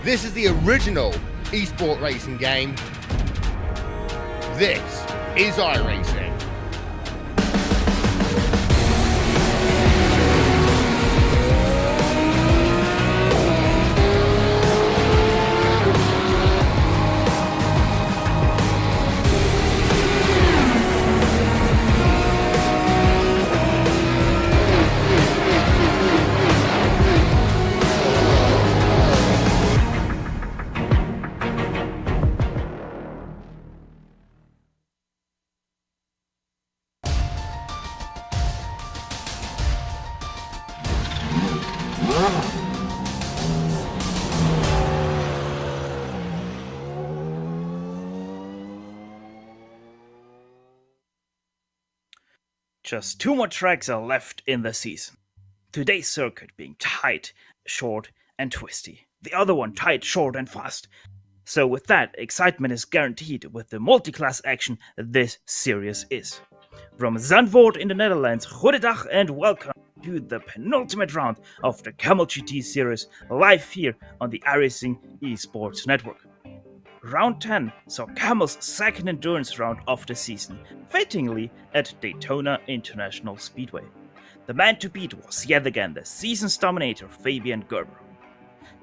This is the original esport racing game. This is iRacing. Just 2 more tracks are left in the season. Today's circuit being tight, short, and twisty. The other one tight, short, and fast. So with that, excitement is guaranteed with the multi-class action this series is. From Zandvoort in the Netherlands, goedendag and welcome to the penultimate round of the Kamel GT series live here on the iRacing Esports Network. Round 10 saw Kamel's second endurance round of the season, fittingly at Daytona International Speedway. The man to beat was yet again the season's dominator Fabian Gerber.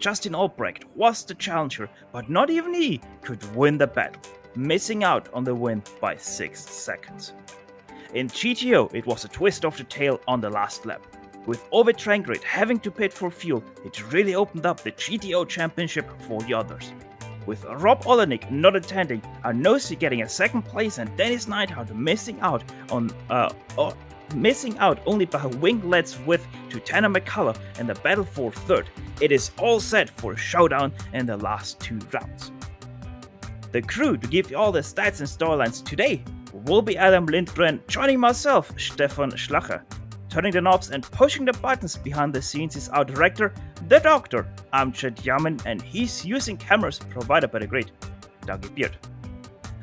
Justin Albrecht was the challenger, but not even he could win the battle, missing out on the win by 6 seconds. In GTO, it was a twist of the tail on the last lap. With Ovid Trankrit having to pit for fuel, it really opened up the GTO Championship for the others. With Rob Olenek not attending, Arnosi getting a second place and Dennis Neidhardt missing out only by a winglet's width to Tanner McCullough in the battle for third, it is all set for a showdown in the last 2 rounds. The crew to give you all the stats and storylines today will be Adam Lindgren, joining myself, Stefan Schlacher. Turning the knobs and pushing the buttons behind the scenes is our director, the Doctor, Hans-joachim, and he's using cameras provided by the great Dougie Beard.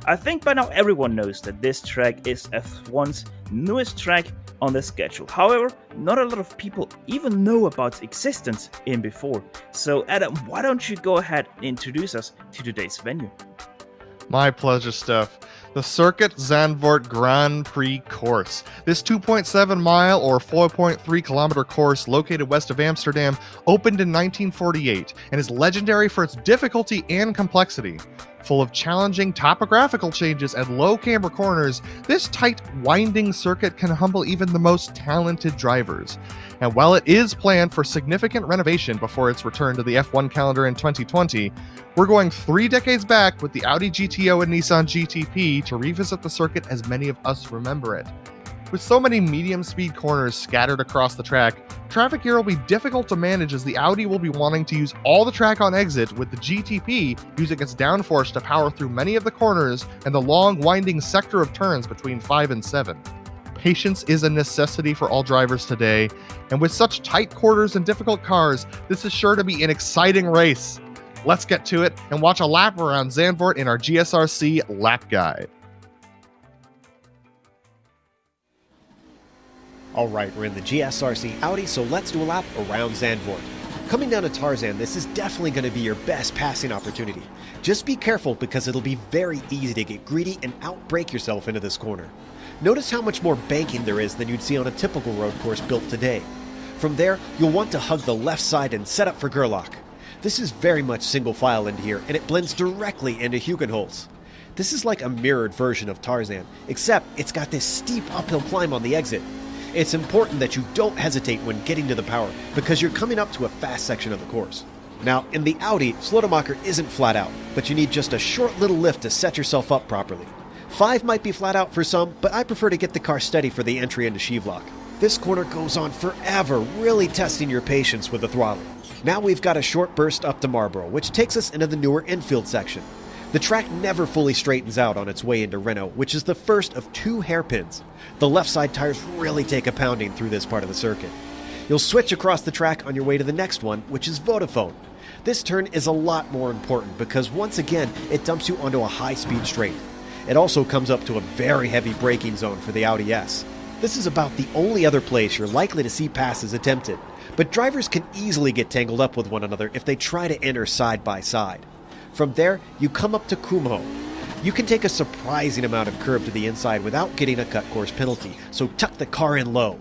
I think by now everyone knows that this track is F1's newest track on the schedule. However, not a lot of people even know about its existence in before. So Adam, why don't you go ahead and introduce us to today's venue? My pleasure, Steph. The Circuit Zandvoort Grand Prix course. This 2.7 mile or 4.3 kilometer course located west of Amsterdam opened in 1948 and is legendary for its difficulty and complexity. Full of challenging topographical changes and low camber corners, this tight, winding circuit can humble even the most talented drivers. And while it is planned for significant renovation before its return to the F1 calendar in 2020, we're going 3 decades back with the Audi GTO and Nissan GTP to revisit the circuit as many of us remember it. With so many medium-speed corners scattered across the track, traffic here will be difficult to manage as the Audi will be wanting to use all the track on exit, with the GTP using its downforce to power through many of the corners and the long, winding sector of turns between 5 and 7. Patience is a necessity for all drivers today, and with such tight quarters and difficult cars, this is sure to be an exciting race. Let's get to it and watch a lap around Zandvoort in our GSRC lap guide. Alright, we're in the GSRC Audi, so let's do a lap around Zandvoort. Coming down to Tarzan, this is definitely going to be your best passing opportunity. Just be careful because it'll be very easy to get greedy and outbrake yourself into this corner. Notice how much more banking there is than you'd see on a typical road course built today. From there, you'll want to hug the left side and set up for Gerlach. This is very much single file into here, and it blends directly into Hugenholz. This is like a mirrored version of Tarzan, except it's got this steep uphill climb on the exit. It's important that you don't hesitate when getting to the power, because you're coming up to a fast section of the course. Now, in the Audi, Slotemacher isn't flat out, but you need just a short little lift to set yourself up properly. 5 might be flat out for some, but I prefer to get the car steady for the entry into Schievelock. This corner goes on forever, really testing your patience with the throttle. Now we've got a short burst up to Marlborough, which takes us into the newer infield section. The track never fully straightens out on its way into Renault, which is the first of 2 hairpins. The left side tires really take a pounding through this part of the circuit. You'll switch across the track on your way to the next one, which is Vodafone. This turn is a lot more important because once again, it dumps you onto a high-speed straight. It also comes up to a very heavy braking zone for the Audi S. This is about the only other place you're likely to see passes attempted, but drivers can easily get tangled up with one another if they try to enter side by side. From there, you come up to Kumho. You can take a surprising amount of curb to the inside without getting a cut course penalty, so tuck the car in low.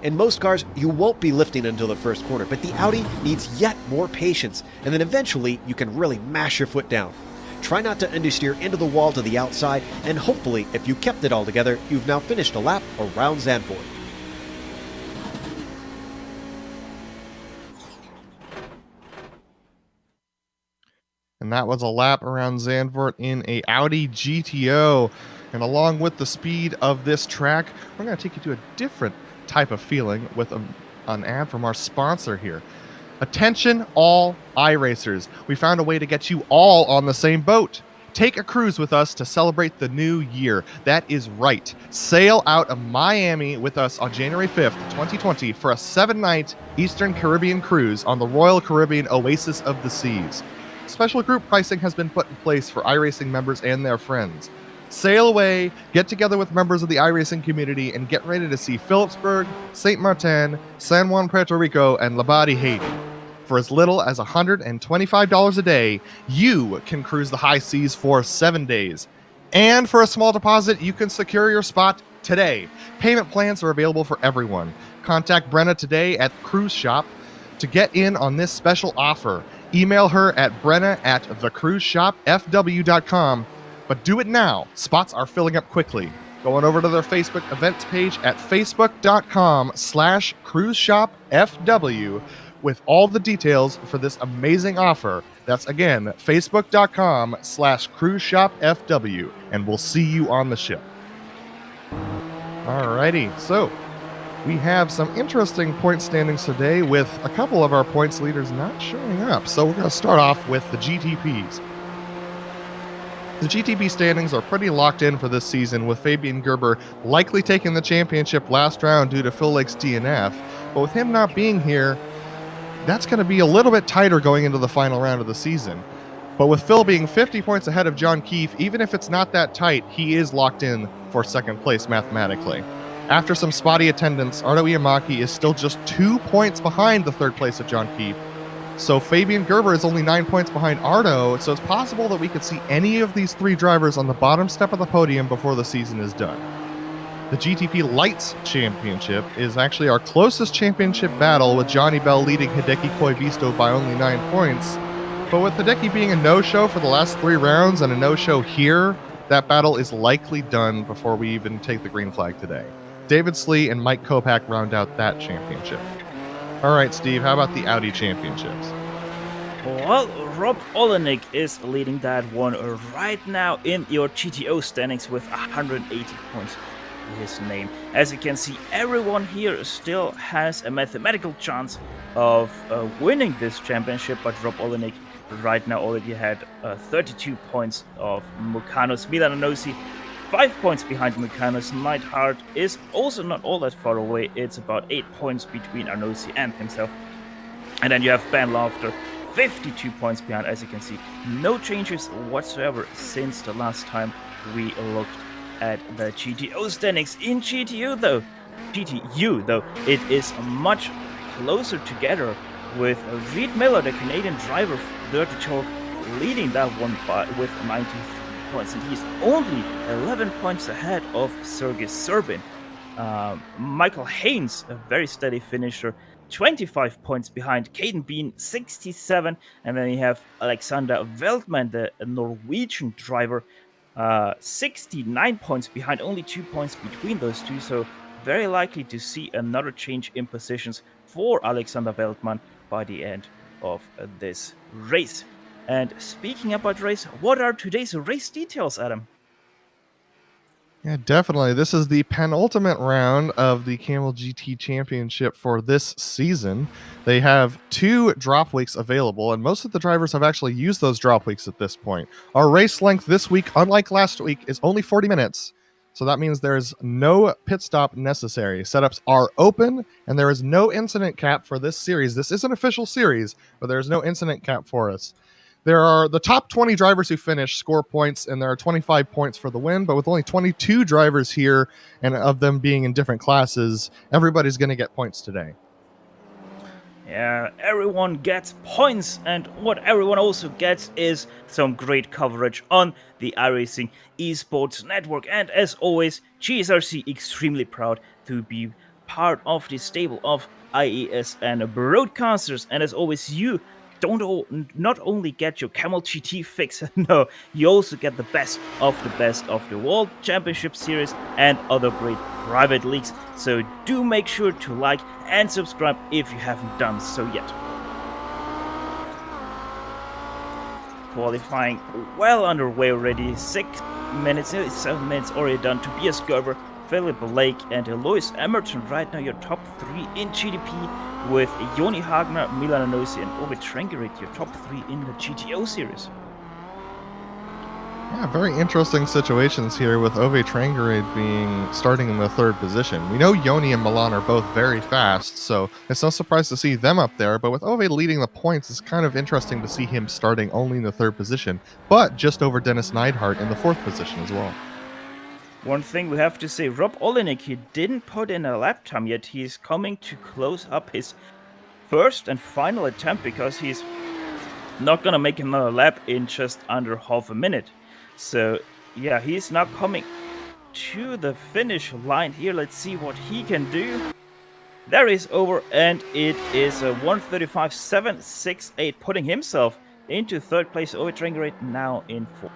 In most cars, you won't be lifting until the first corner, but the Audi needs yet more patience, and then eventually you can really mash your foot down. Try not to understeer into the wall to the outside, and hopefully, if you kept it all together, you've now finished a lap around Zandvoort. And that was a lap around Zandvoort in a Audi GTO. And along with the speed of this track, we're going to take you to a different type of feeling with an ad from our sponsor here. Attention all iRacers. We found a way to get you all on the same boat. Take a cruise with us to celebrate the new year. That is right. Sail out of Miami with us on January 5th, 2020 for a 7-night Eastern Caribbean cruise on the Royal Caribbean Oasis of the Seas. Special group pricing has been put in place for iRacing members and their friends. Sail away, get together with members of the iRacing community, and get ready to see Phillipsburg, St. Martin, San Juan, Puerto Rico, and Labadie, Haiti. For as little as $125 a day, you can cruise the high seas for 7 days. And for a small deposit, you can secure your spot today. Payment plans are available for everyone. Contact Brenna today at Cruise Shop to get in on this special offer. Email her at brenna@thecruiseshopfw.com. But do it now. Spots are filling up quickly. Go on over to their Facebook events page at facebook.com/cruiseshopfw with all the details for this amazing offer. That's again, facebook.com/cruiseshopfw, and we'll see you on the ship. Alrighty, so we have some interesting point standings today with a couple of our points leaders not showing up. So we're going to start off with the GTPs. The GTP standings are pretty locked in for this season, with Fabian Gerber likely taking the championship last round due to Phil Lake's DNF. But with him not being here, that's going to be a little bit tighter going into the final round of the season. But with Phil being 50 points ahead of John Keefe, even if it's not that tight, he is locked in for second place mathematically. After some spotty attendance, Arno Iamaki is still just 2 points behind the third place of John Keefe. So Fabian Gerber is only 9 points behind Arno, so it's possible that we could see any of these three drivers on the bottom step of the podium before the season is done. The GTP Lights Championship is actually our closest championship battle, with Johnny Bell leading Hideki Koivisto by only 9 points. But with Hideki being a no-show for the last 3 rounds and a no-show here, that battle is likely done before we even take the green flag today. David Slee and Mike Kopak round out that championship. All right, Steve, how about the Audi Championships? Well, Rob Olenek is leading that one right now in your GTO standings with 180 points to his name. As you can see, everyone here still has a mathematical chance of winning this championship, but Rob Olenek right now already had 32 points of Mukanos. Milan Anosi 5 points behind Mukanos. Neidhart is also not all that far away. It's about 8 points between Arnosi and himself. And then you have Ben Laughter, 52 points behind. As you can see, no changes whatsoever since the last time we looked at the GTO standings. In GTU though, it is much closer together, with Reed Miller, the Canadian driver, Dirty Talk, leading that one with 93 points, and he's only 11 points ahead of Sergei Serbin. Michael Haynes, a very steady finisher, 25 points behind. Caden Bean, 67, and then you have Alexander Veldman, the Norwegian driver, 69 points behind, only 2 points between those two, so very likely to see another change in positions for Alexander Veldman by the end of this race. And speaking about race, what are today's race details, Adam? Yeah, definitely. This is the penultimate round of the Kamel GT Championship for this season. They have 2 drop weeks available, and most of the drivers have actually used those drop weeks at this point. Our race length this week, unlike last week, is only 40 minutes. So that means there's no pit stop necessary. Setups are open, and there is no incident cap for this series. This is an official series, but there's no incident cap for us. There are the top 20 drivers who finish score points, and there are 25 points for the win. But with only 22 drivers here, and of them being in different classes, everybody's going to get points today. Yeah, everyone gets points, and what everyone also gets is some great coverage on the iRacing Esports Network. And as always, GSRC extremely proud to be part of the stable of IESN broadcasters. And as always, you not only get your Kamel GT fix, no, you also get the best of the World Championship Series and other great private leagues. So do make sure to like and subscribe if you haven't done so yet. Qualifying well underway already. 7 minutes already done. Tobias Gerber, Philip Blake, and Lewis Emerton right now your top 3 in GDP, with Joni Hagner, Milan Anosi, and Ove Trengerit your top 3 in the GTO series. Yeah, very interesting situations here with Ove Trengerit starting in the 3rd position. We know Joni and Milan are both very fast, so it's no surprise to see them up there, but with Ove leading the points, it's kind of interesting to see him starting only in the 3rd position, but just over Dennis Neidhart in the 4th position as well. One thing we have to say, Rob Olenek, he didn't put in a lap time yet. He's coming to close up his first and final attempt because he's not gonna make another lap in just under half a minute. So yeah, he's now coming to the finish line here. Let's see what he can do. There he's over, and it is a 1:35.768, putting himself into 3rd place. Ove Trengerit now in 4th.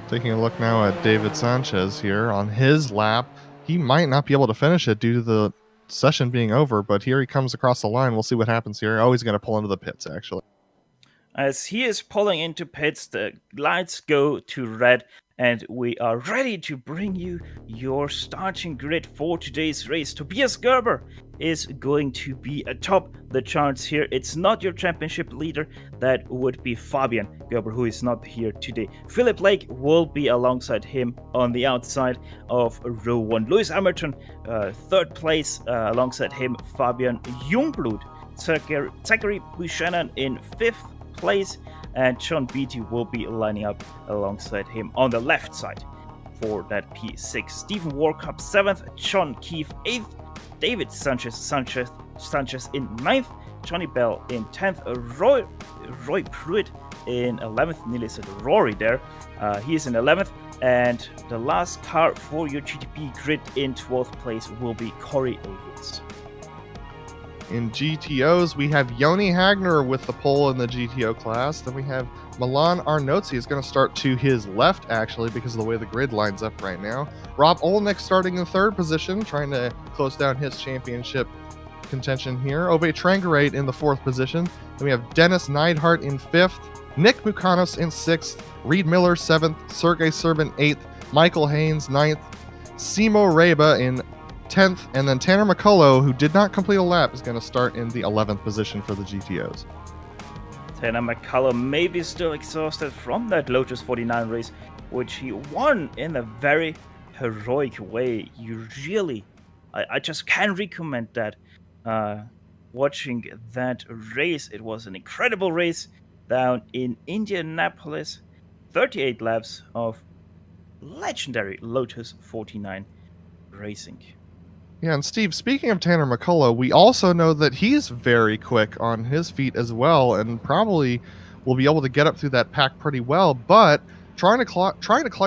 Taking a look now at David Sanchez here on his lap. He might not be able to finish it due to the session being over, but here he comes across the line. We'll see what happens here. Oh, he's going to pull into the pits, actually. As he is pulling into pits, the lights go to red, and we are ready to bring you your starting grid for today's race. Tobias Gerber is going to be atop the charts here. It's not your championship leader. That would be Fabian Gerber, who is not here today. Philip Lake will be alongside him on the outside of row 1. Lewis Emerton, 3rd place, alongside him Fabian Jungblut. Zachary Buchanan in 5th place, and John Beatty will be lining up alongside him on the left side for that P6. Stephen Warcup 7th, John Keefe 8th, David Sanchez in 9th, Johnny Bell in 10th, Roy Pruitt in 11th, nearly said Rory there, he is in 11th, and the last car for your GTP grid in 12th place will be Corey Owens. In GTOs, we have Joni Hagner with the pole in the GTO class. Then we have Milan Arnotzi is going to start to his left, actually, because of the way the grid lines up right now. Rob Olenek starting in 3rd position, trying to close down his championship contention here. Ove Trengerit in the 4th position. Then we have Dennis Neidhart in 5th, Nick Bukanos in 6th, Reed Miller 7th, Sergey Serbin 8th, Michael Haynes 9th, Simo Reba in 10th, and then Tanner McCullough, who did not complete a lap, is going to start in the 11th position for the GTOs. Tanner McCullough may be still exhausted from that Lotus 49 race, which he won in a very heroic way. You really, I just can't recommend that. Watching that race, it was an incredible race down in Indianapolis. 38 laps of legendary Lotus 49 racing. Yeah, and Steve, speaking of Tanner McCullough, we also know that he's very quick on his feet as well, and probably will be able to get up through that pack pretty well, but trying to claw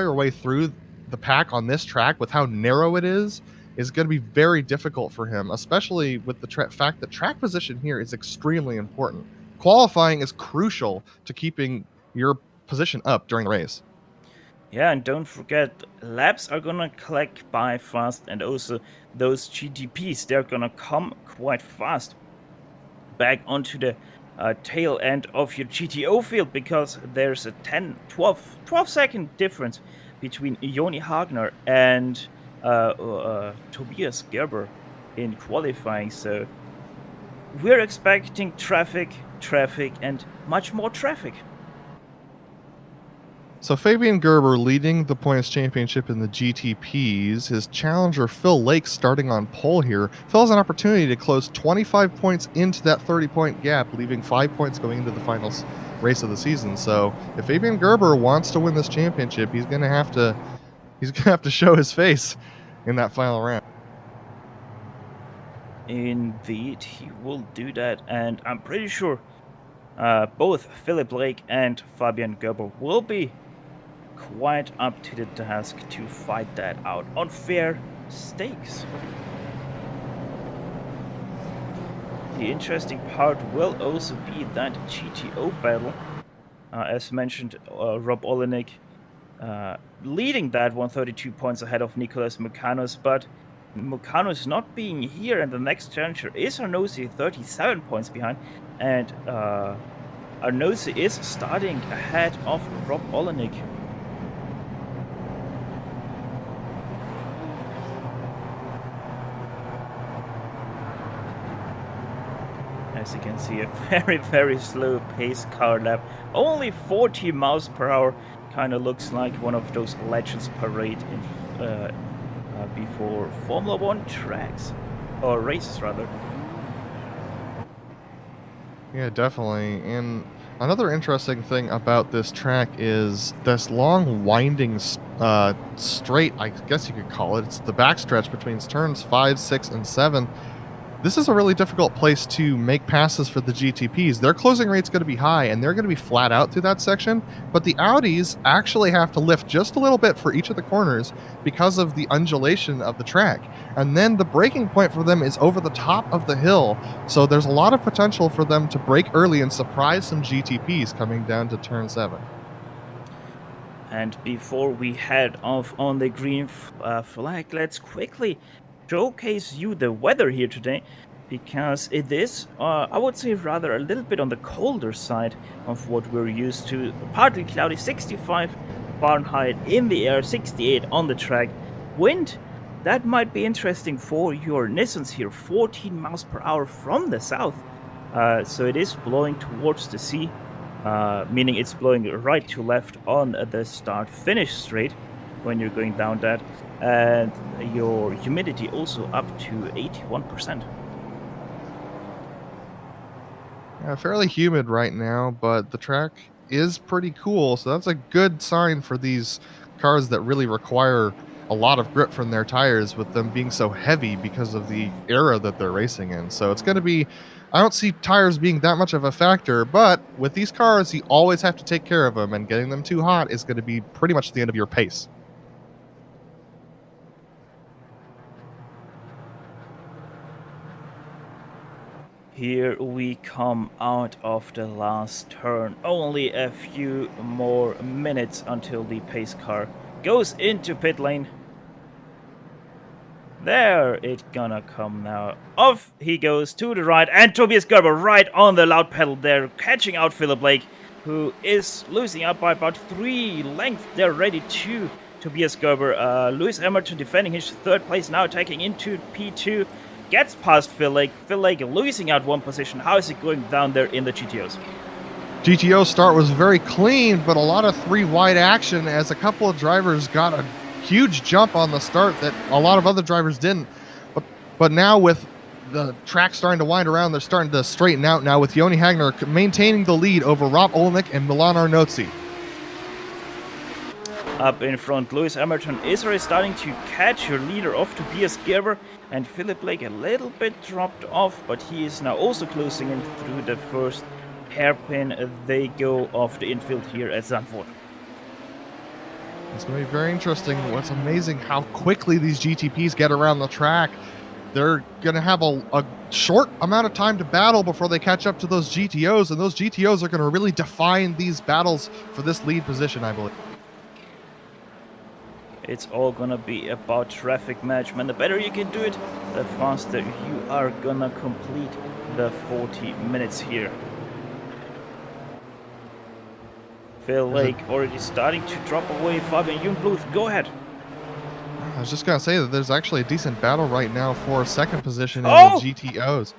your way through the pack on this track with how narrow it is going to be very difficult for him, especially with the fact that track position here is extremely important. Qualifying is crucial to keeping your position up during the race. Yeah, and don't forget, laps are gonna collect by fast, and also those GTPs, they're gonna come quite fast back onto the tail end of your GTO field, because there's a 12 second difference between Joni Hagner and Tobias Gerber in qualifying. So we're expecting traffic, and much more traffic. So Fabian Gerber leading the points championship in the GTPs. His challenger Phil Lake starting on pole here. Phil has an opportunity to close 25 points into that 30-point gap, leaving 5 points going into the final race of the season. So if Fabian Gerber wants to win this championship, he's gonna have to show his face in that final round. Indeed, he will do that, and I'm pretty sure both Philip Lake and Fabian Gerber will be quite up to the task to fight that out on fair stakes. The interesting part will also be that GTO battle. As mentioned, Rob Olenek leading that 132 points ahead of Nicolas Mucanos, but Mucanos not being here, and the next challenger is Arnosi, 37 points behind, and Arnosi is starting ahead of Rob Olenek. As you can see, a very slow pace car lap. Only 40 miles per hour. Kind of looks like one of those Legends parade in, before Formula 1 tracks. Or races, rather. Yeah, definitely. And another interesting thing about this track is this long winding straight, I guess you could call it. It's the backstretch between turns 5, 6, and 7. This is a really difficult place to make passes for the GTPs. Their closing rate's going to be high, and they're going to be flat out through that section. But the Audis actually have to lift just a little bit for each of the corners because of the undulation of the track. And then the braking point for them is over the top of the hill. So there's a lot of potential for them to brake early and surprise some GTPs coming down to turn 7. And before we head off on the green flag, let's quickly showcase you the weather here today, because it is, I would say, rather a little bit on the colder side of what we're used to. Partly cloudy, 65 Fahrenheit in the air, 68 on the track. Wind, that might be interesting for your Nissans here, 14 miles per hour from the south. So it is blowing towards the sea, meaning it's blowing right to left on the start-finish straight when you're going down that. And your humidity also up to 81%. Yeah, fairly humid right now, but the track is pretty cool, so that's a good sign for these cars that really require a lot of grip from their tires, with them being so heavy because of the era that they're racing in. So it's going to be, I don't see tires being that much of a factor, but with these cars, you always have to take care of them, and getting them too hot is going to be pretty much the end of your pace. Here we come out of the last turn. Only a few more minutes until the pace car goes into pit lane. There it gonna come now. Off he goes to the right, and Tobias Gerber right on the loud pedal there, catching out Philip Blake, who is losing up by about 3 lengths. They're ready to Tobias Gerber. Lewis Emerton defending his third place, now taking into P2. Gets past Phil Lake. Phil Lake losing out 1 position. How is it going down there in the GTOs? GTO start was very clean, but a lot of 3 wide action as a couple of drivers got a huge jump on the start that a lot of other drivers didn't. But now with the track starting to wind around, they're starting to straighten out now, with Joni Hagner maintaining the lead over Rob Olnick and Milan Arnozzi. Up in front, Lewis Emerton is already starting to catch your leader of Tobias Gerber, and Philip Blake a little bit dropped off, but he is now also closing in through the first hairpin. They go off the infield here at Zandvoort. It's going to be very interesting. What's amazing how quickly these GTPs get around the track. They're going to have a short amount of time to battle before they catch up to those GTOs, and those GTOs are going to really define these battles for this lead position, I believe. It's all gonna be about traffic management. The better you can do it, the faster you are gonna complete the 40 minutes here. Phil Lake already starting to drop away. Fabian Jungbluth, go ahead. I was just going to say that there's actually a decent battle right now for second position in Oh! the GTOs.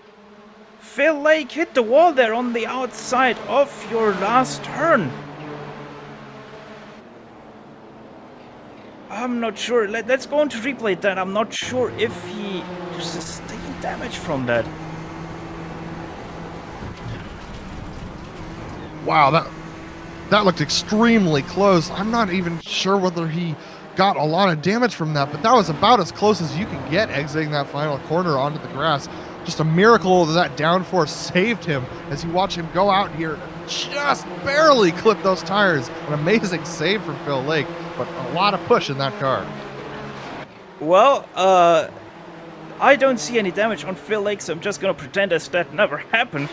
Phil Lake hit the wall there on the outside of your last turn. I'm not sure. Let's go on to replay that. I'm not sure if he sustained damage from that. Wow, that looked extremely close. I'm not even sure whether he got a lot of damage from that, but that was about as close as you can get exiting that final corner onto the grass. Just a miracle that downforce saved him as you watch him go out here and just barely clip those tires. An amazing save from Phil Lake, but a lot of push in that car. Well, I don't see any damage on Phil Lake, so I'm just gonna pretend as that never happened.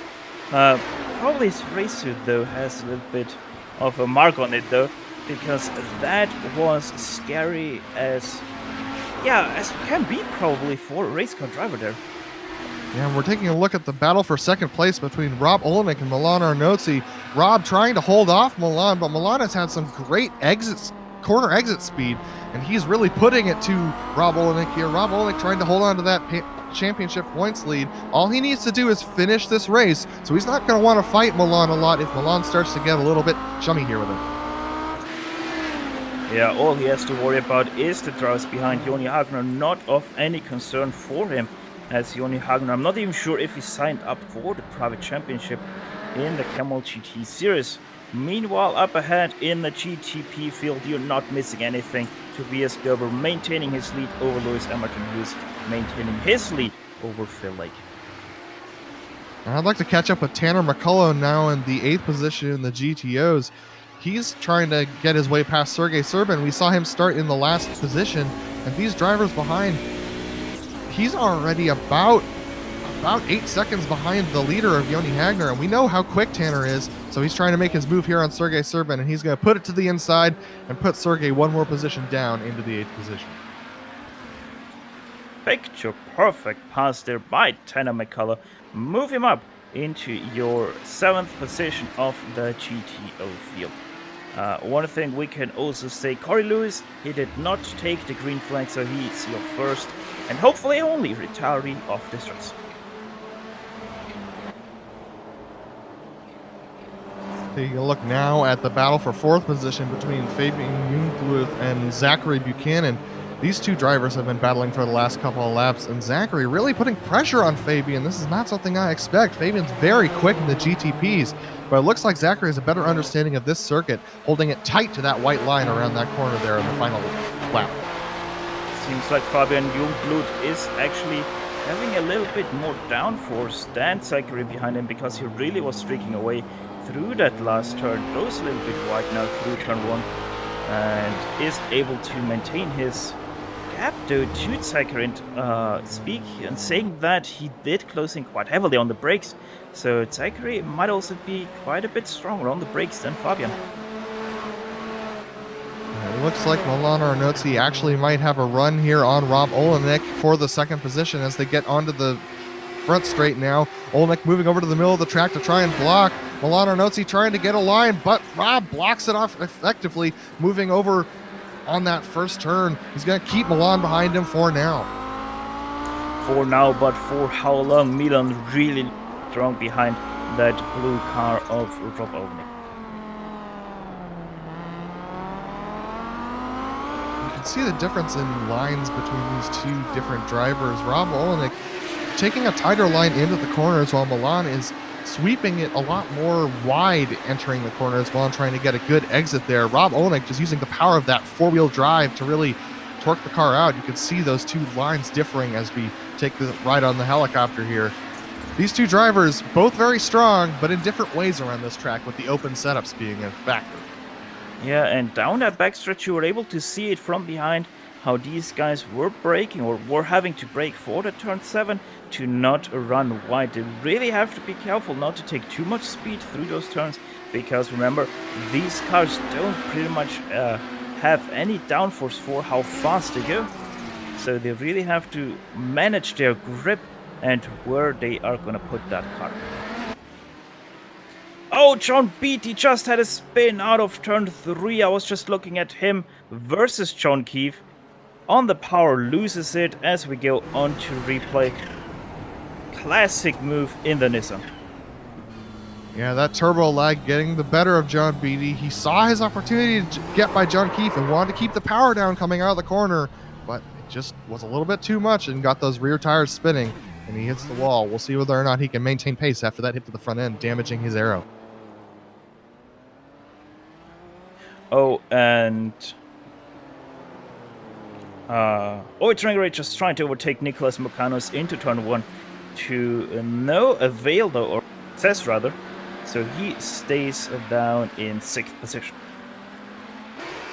Probably his race suit, though, has a little bit of a mark on it, though, because that was scary as can be probably for a race car driver there. Yeah, we're taking a look at the battle for second place between Rob Olenek and Milan Arnozzi. Rob trying to hold off Milan, but Milan has had some great corner exit speed, and he's really putting it to Rob Olenek here. Rob Olenek trying to hold on to that championship points lead. All he needs to do is finish this race, so he's not going to want to fight Milan a lot if Milan starts to get a little bit chummy here with him. Yeah, all he has to worry about is the draws behind Joni Hagner, not of any concern for him, as Joni Hagner, I'm not even sure if he signed up for the private championship in the Kamel GT series. Meanwhile, up ahead in the GTP field, you're not missing anything. Tobias Gerber maintaining his lead over Lewis Hamilton, who's maintaining his lead over Phil Lake. I'd like to catch up with Tanner McCullough now in the 8th position in the GTOs. He's trying to get his way past Sergey Serbin. We saw him start in the last position, and these drivers behind, he's already about 8 seconds behind the leader of Joni Hagner, and we know how quick Tanner is, so he's trying to make his move here on Sergey Serbin, and he's going to put it to the inside and put Sergey one more position down into the 8th position. Picture perfect pass there by Tanner McCullough. Move him up into your 7th position of the GTO field. One thing we can also say, Corey Lewis, he did not take the green flag, so he's your first and hopefully only retiree of this race. Taking a look now at the battle for 4th position between Fabian Jungluth and Zachary Buchanan. These two drivers have been battling for the last couple of laps, and Zachary really putting pressure on Fabian. This is not something I expect. Fabian's very quick in the GTPs, but it looks like Zachary has a better understanding of this circuit, holding it tight to that white line around that corner there in the final lap. Seems like Fabian Jungblut is actually having a little bit more downforce than Zachary behind him, because he really was streaking away through that last turn. Goes a little bit wide now through turn 1 and is able to maintain his gap though to Zachary, and speak and saying that he did closing quite heavily on the brakes, so Zachary might also be quite a bit stronger on the brakes than Fabian. It looks like Milan Arnozzi actually might have a run here on Rob Olenek for the 2nd position as they get onto the front straight now. Olenek moving over to the middle of the track to try and block. Milan Arnozzi trying to get a line, but Rob blocks it off effectively, moving over on that first turn. He's going to keep Milan behind him for now. For now, but for how long? Milan really strong behind that blue car of Rob Olenek. You can see the difference in lines between these two different drivers. Rob Olenek taking a tighter line into the corners, while Milan is sweeping it a lot more wide entering the corners while trying to get a good exit there. Rob Olenek just using the power of that 4-wheel drive to really torque the car out. You can see those two lines differing as we take the ride on the helicopter here. These two drivers, both very strong, but in different ways around this track, with the open setups being a factor. Yeah, and down that backstretch you were able to see it from behind, how these guys were braking or were having to brake for the turn 7 to not run wide. They really have to be careful not to take too much speed through those turns, because remember, these cars don't pretty much have any downforce for how fast they go. So they really have to manage their grip and where they are going to put that car. Oh, John Beatty just had a spin out of turn 3. I was just looking at him versus John Keefe. On the power, loses it as we go on to replay. Classic move in the Nissan. Yeah, that turbo lag getting the better of John Beatty. He saw his opportunity to get by John Keefe and wanted to keep the power down coming out of the corner, but it just was a little bit too much and got those rear tires spinning, and he hits the wall. We'll see whether or not he can maintain pace after that hit to the front end, damaging his aero. Oh, and Oitrangere just trying to overtake Nicolas Mocanos into turn 1 to no avail though, or success rather. So he stays down in 6th position.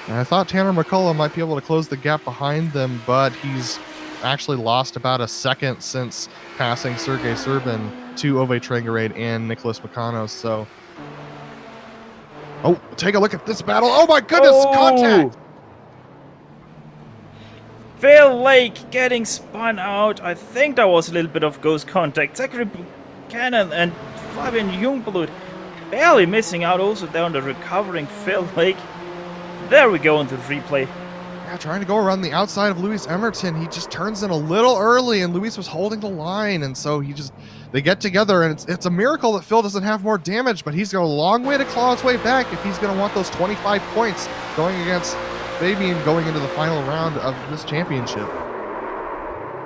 And I thought Tanner McCullough might be able to close the gap behind them, but he's actually lost about a second since passing Sergei Serbin to Ove Trangerade and Nicolas Mocanos. So, oh, take a look at this battle. Oh my goodness, contact! Phil Lake getting spun out. I think that was a little bit of ghost contact. Zachary Buchanan and Fabian Jungblut barely missing out also there on the recovering Phil Lake. There we go on the replay. Yeah, trying to go around the outside of Luis Emerton. He just turns in a little early, and Luis was holding the line, and so they get together, and it's a miracle that Phil doesn't have more damage, but he's got a long way to claw his way back if he's going to want those 25 points going against Fabian going into the final round of this championship.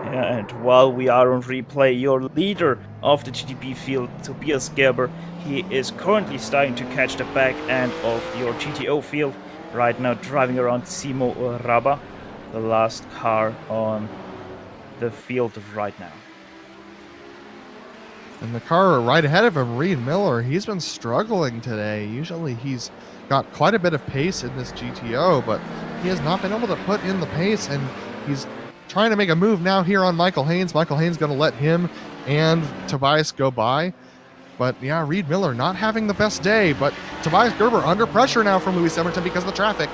Yeah, and while we are on replay, your leader of the GTP field, Tobias Gerber, he is currently starting to catch the back end of your GTO field. Right now driving around Simo Raba, the last car on the field right now. And the car right ahead of him, Reed Miller, he's been struggling today. Usually he's got quite a bit of pace in this GTO, but he has not been able to put in the pace, and he's trying to make a move now here on Michael Haynes. Michael Haynes going to let him and Tobias go by. But yeah, Reed Miller not having the best day, but Tobias Gerber under pressure now from Luis Emerton because of the traffic.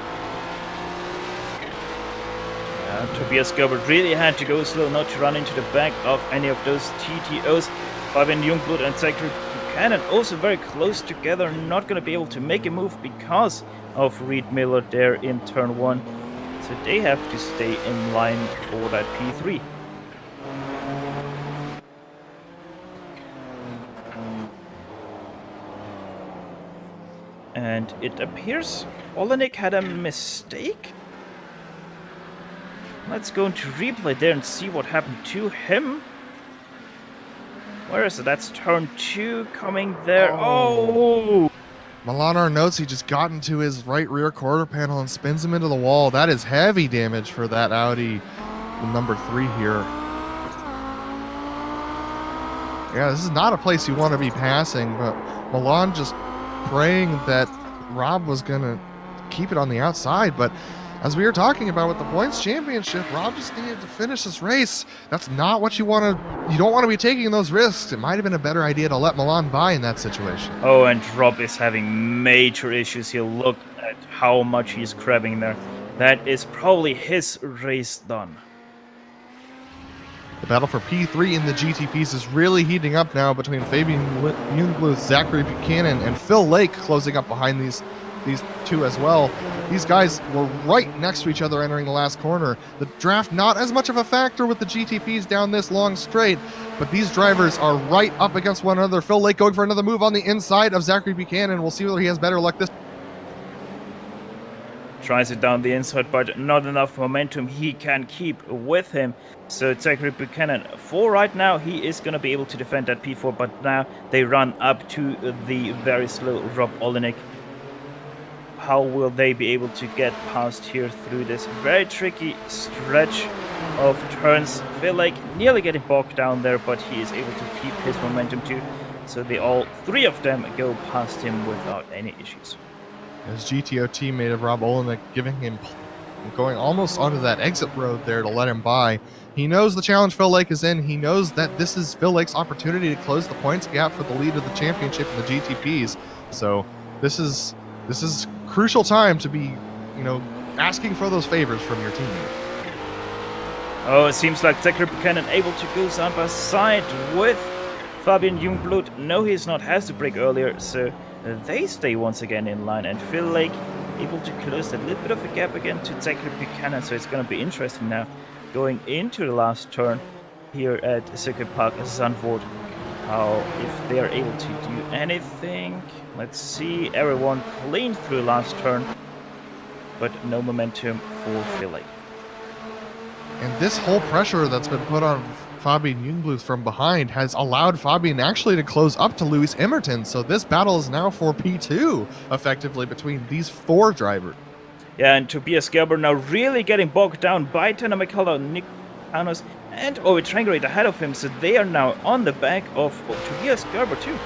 Yeah, Tobias Gerber really had to go slow not to run into the back of any of those TTOs. Fabian Jungblut and Zachary Buchanan also very close together, not going to be able to make a move because of Reed Miller there in turn 1. So they have to stay in line for that P3. And it appears Olenek had a mistake. Let's go into replay there and see what happened to him. Where is it? That's turn 2 coming there. Oh! Milan Arnozzi just got into his right rear quarter panel and spins him into the wall. That is heavy damage for that Audi, the number 3 here. Yeah, this is not a place you want to be passing, but Milan just praying that Rob was going to keep it on the outside. But as we were talking about with the points championship, Rob just needed to finish this race. That's not what you want to, you don't want to be taking those risks. It might have been a better idea to let Milan by in that situation. Oh, and Rob is having major issues here. Look at how much he's grabbing there. That is probably his race done. The battle for P3 in the GTPs is really heating up now between Fabian Jungblut, Zachary Buchanan, and Phil Lake closing up behind these two as well. These guys were right next to each other entering the last corner. The draft not as much of a factor with the GTPs down this long straight, but these drivers are right up against one another. Phil Lake going for another move on the inside of Zachary Buchanan. We'll see whether he has better luck this. Tries it down the inside, but not enough momentum he can keep with him. So Zachary Buchanan, for right now, he is going to be able to defend that P4, but now they run up to the very slow Rob Olenek. How will they be able to get past here through this very tricky stretch of turns? Phil Lake nearly getting bogged down there, but he is able to keep his momentum too. So they all three of them go past him without any issues. His GTO teammate of Rob Olenek giving him, going almost onto that exit road there to let him by. He knows the challenge Phil Lake is in. He knows that this is Phil Lake's opportunity to close the points gap for the lead of the championship in the GTPs. So this is crucial time to be, asking for those favors from your teammate. Oh, it seems like Zachary Buchanan able to go side by side with Fabian Jungblut. No, he's not, has to break earlier, so they stay once again in line, and Phil Lake able to close that little bit of a gap again to Zachary Buchanan. So it's going to be interesting now going into the last turn here at Circuit Park Zandvoort. how if they are able to do anything. Let's see. Everyone clean through last turn, but no momentum for Philip. And this whole pressure that's been put on Fabian Jungbluth from behind has allowed Fabian actually to close up to Lewis Emerton. So this battle is now for P2, effectively, between these 4 drivers. Yeah, and Tobias Gerber now really getting bogged down by Tanner McCullough, Nick Panos, and Owe Trangrate ahead of him. So they are now on the back of Tobias Gerber too.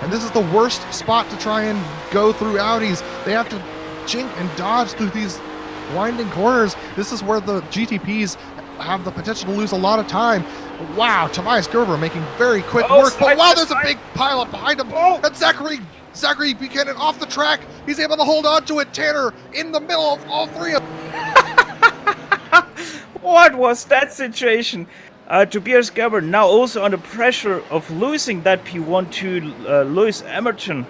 And this is the worst spot to try and go through Audis. They have to jink and dodge through these winding corners. This is where the GTPs have the potential to lose a lot of time. Wow, Tobias Gerber making very quick work. But wow, there's a big pile up behind him. And Zachary Buchanan off the track. He's able to hold on to it. Tanner in the middle of all 3 of them. What was that situation? Tobias Gerber now also under pressure of losing that P1 to Lewis Emerton.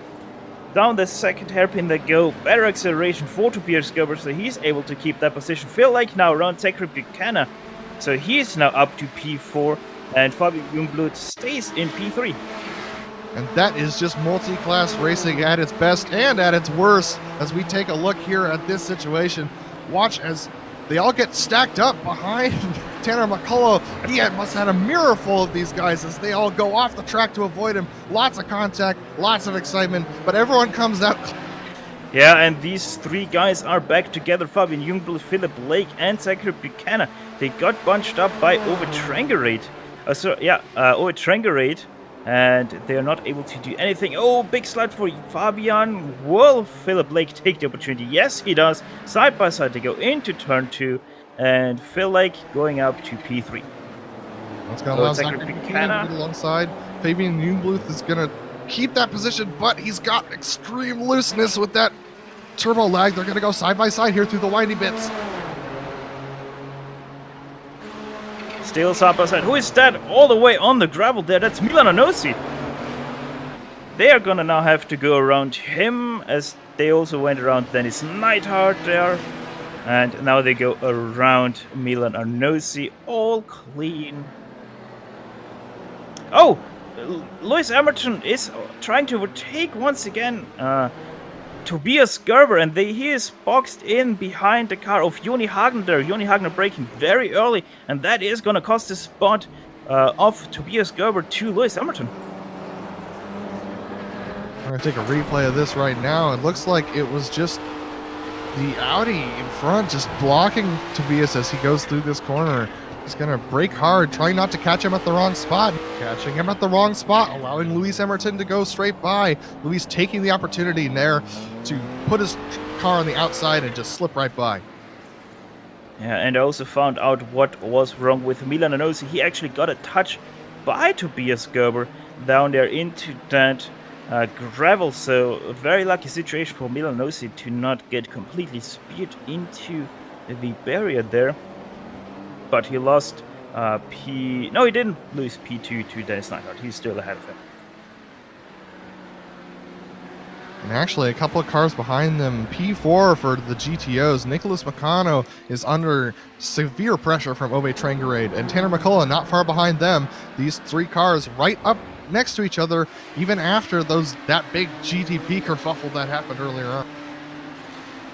Down the second hairpin they go. Better acceleration for Tobias Gerber, so he's able to keep that position. Phil Lake now around Zachary Buchanan. So he's now up to P4, and Fabian Jungbluth stays in P3. And that is just multi-class racing at its best and at its worst. As we take a look here at this situation, watch as they all get stacked up behind Tanner McCullough. He must have had a mirror full of these guys as they all go off the track to avoid him. Lots of contact, lots of excitement, but everyone comes out. Yeah, and these 3 guys are back together. Fabian Jungbluth, Philip Lake, and Zachary Buchanan. They got bunched up by Owe Trangrate. Owe Trangrate. And they are not able to do anything. Oh, big slide for Fabian. Will Philip Lake take the opportunity? Yes, he does. Side by side, they go into turn 2. And Phil Lake going up to P3. That's going to allow Zachary Buchanan to get alongside. Fabian Jungbluth is going to keep that position, but he's got extreme looseness with that turbo lag. They're going to go side by side here through the windy bits. Still side by side. Who is that all the way on the gravel there? That's Milan Anosi. They are gonna now have to go around him, as they also went around Dennis Neidhart there. And now they go around Milan Anosi, all clean. Oh! Lewis Emerton is trying to overtake once again Tobias Gerber, and he is boxed in behind the car of Joni Hagner there. Joni Hagner braking very early, and that is going to cost the spot of Tobias Gerber to Lewis Emerton. We're going to take a replay of this right now. It looks like it was just the Audi in front just blocking Tobias as he goes through this corner. He's going to brake hard, trying not to catch him at the wrong spot. Catching him at the wrong spot, allowing Lewis Emerton to go straight by. Lewis taking the opportunity there to put his car on the outside and just slip right by. Yeah, and I also found out what was wrong with Milan Anosi. He actually got a touch by Tobias Gerber down there into that gravel. So a very lucky situation for Milan Anosi to not get completely speared into the barrier there. But he lost No, he didn't lose P2 to Dennis Neidhart. He's still ahead of him. And actually, a couple of cars behind them, P4 for the GTOs. Nicholas Meccano is under severe pressure from Owe Trangarade, and Tanner McCullough not far behind them. These 3 cars right up next to each other, even after that big GTP kerfuffle that happened earlier on.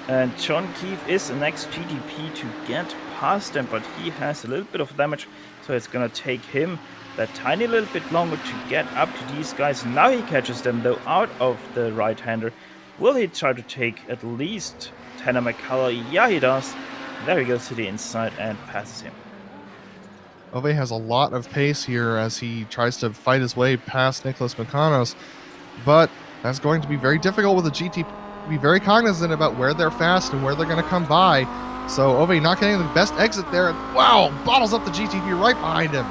And John Keefe is the next GTP to get past them, but he has a little bit of damage, so it's gonna take him that tiny little bit longer to get up to these guys. Now he catches them though out of the right-hander. Will he try to take at least Tanner McCullough? Yeah, he does. There he goes to the inside and passes him. Owe has a lot of pace here as he tries to fight his way past Nicholas Mecanos, but that's going to be very difficult with the GTP. Be very cognizant about where they're fast and where they're going to come by. So Owe not getting the best exit there, and wow, bottles up the GTP right behind him.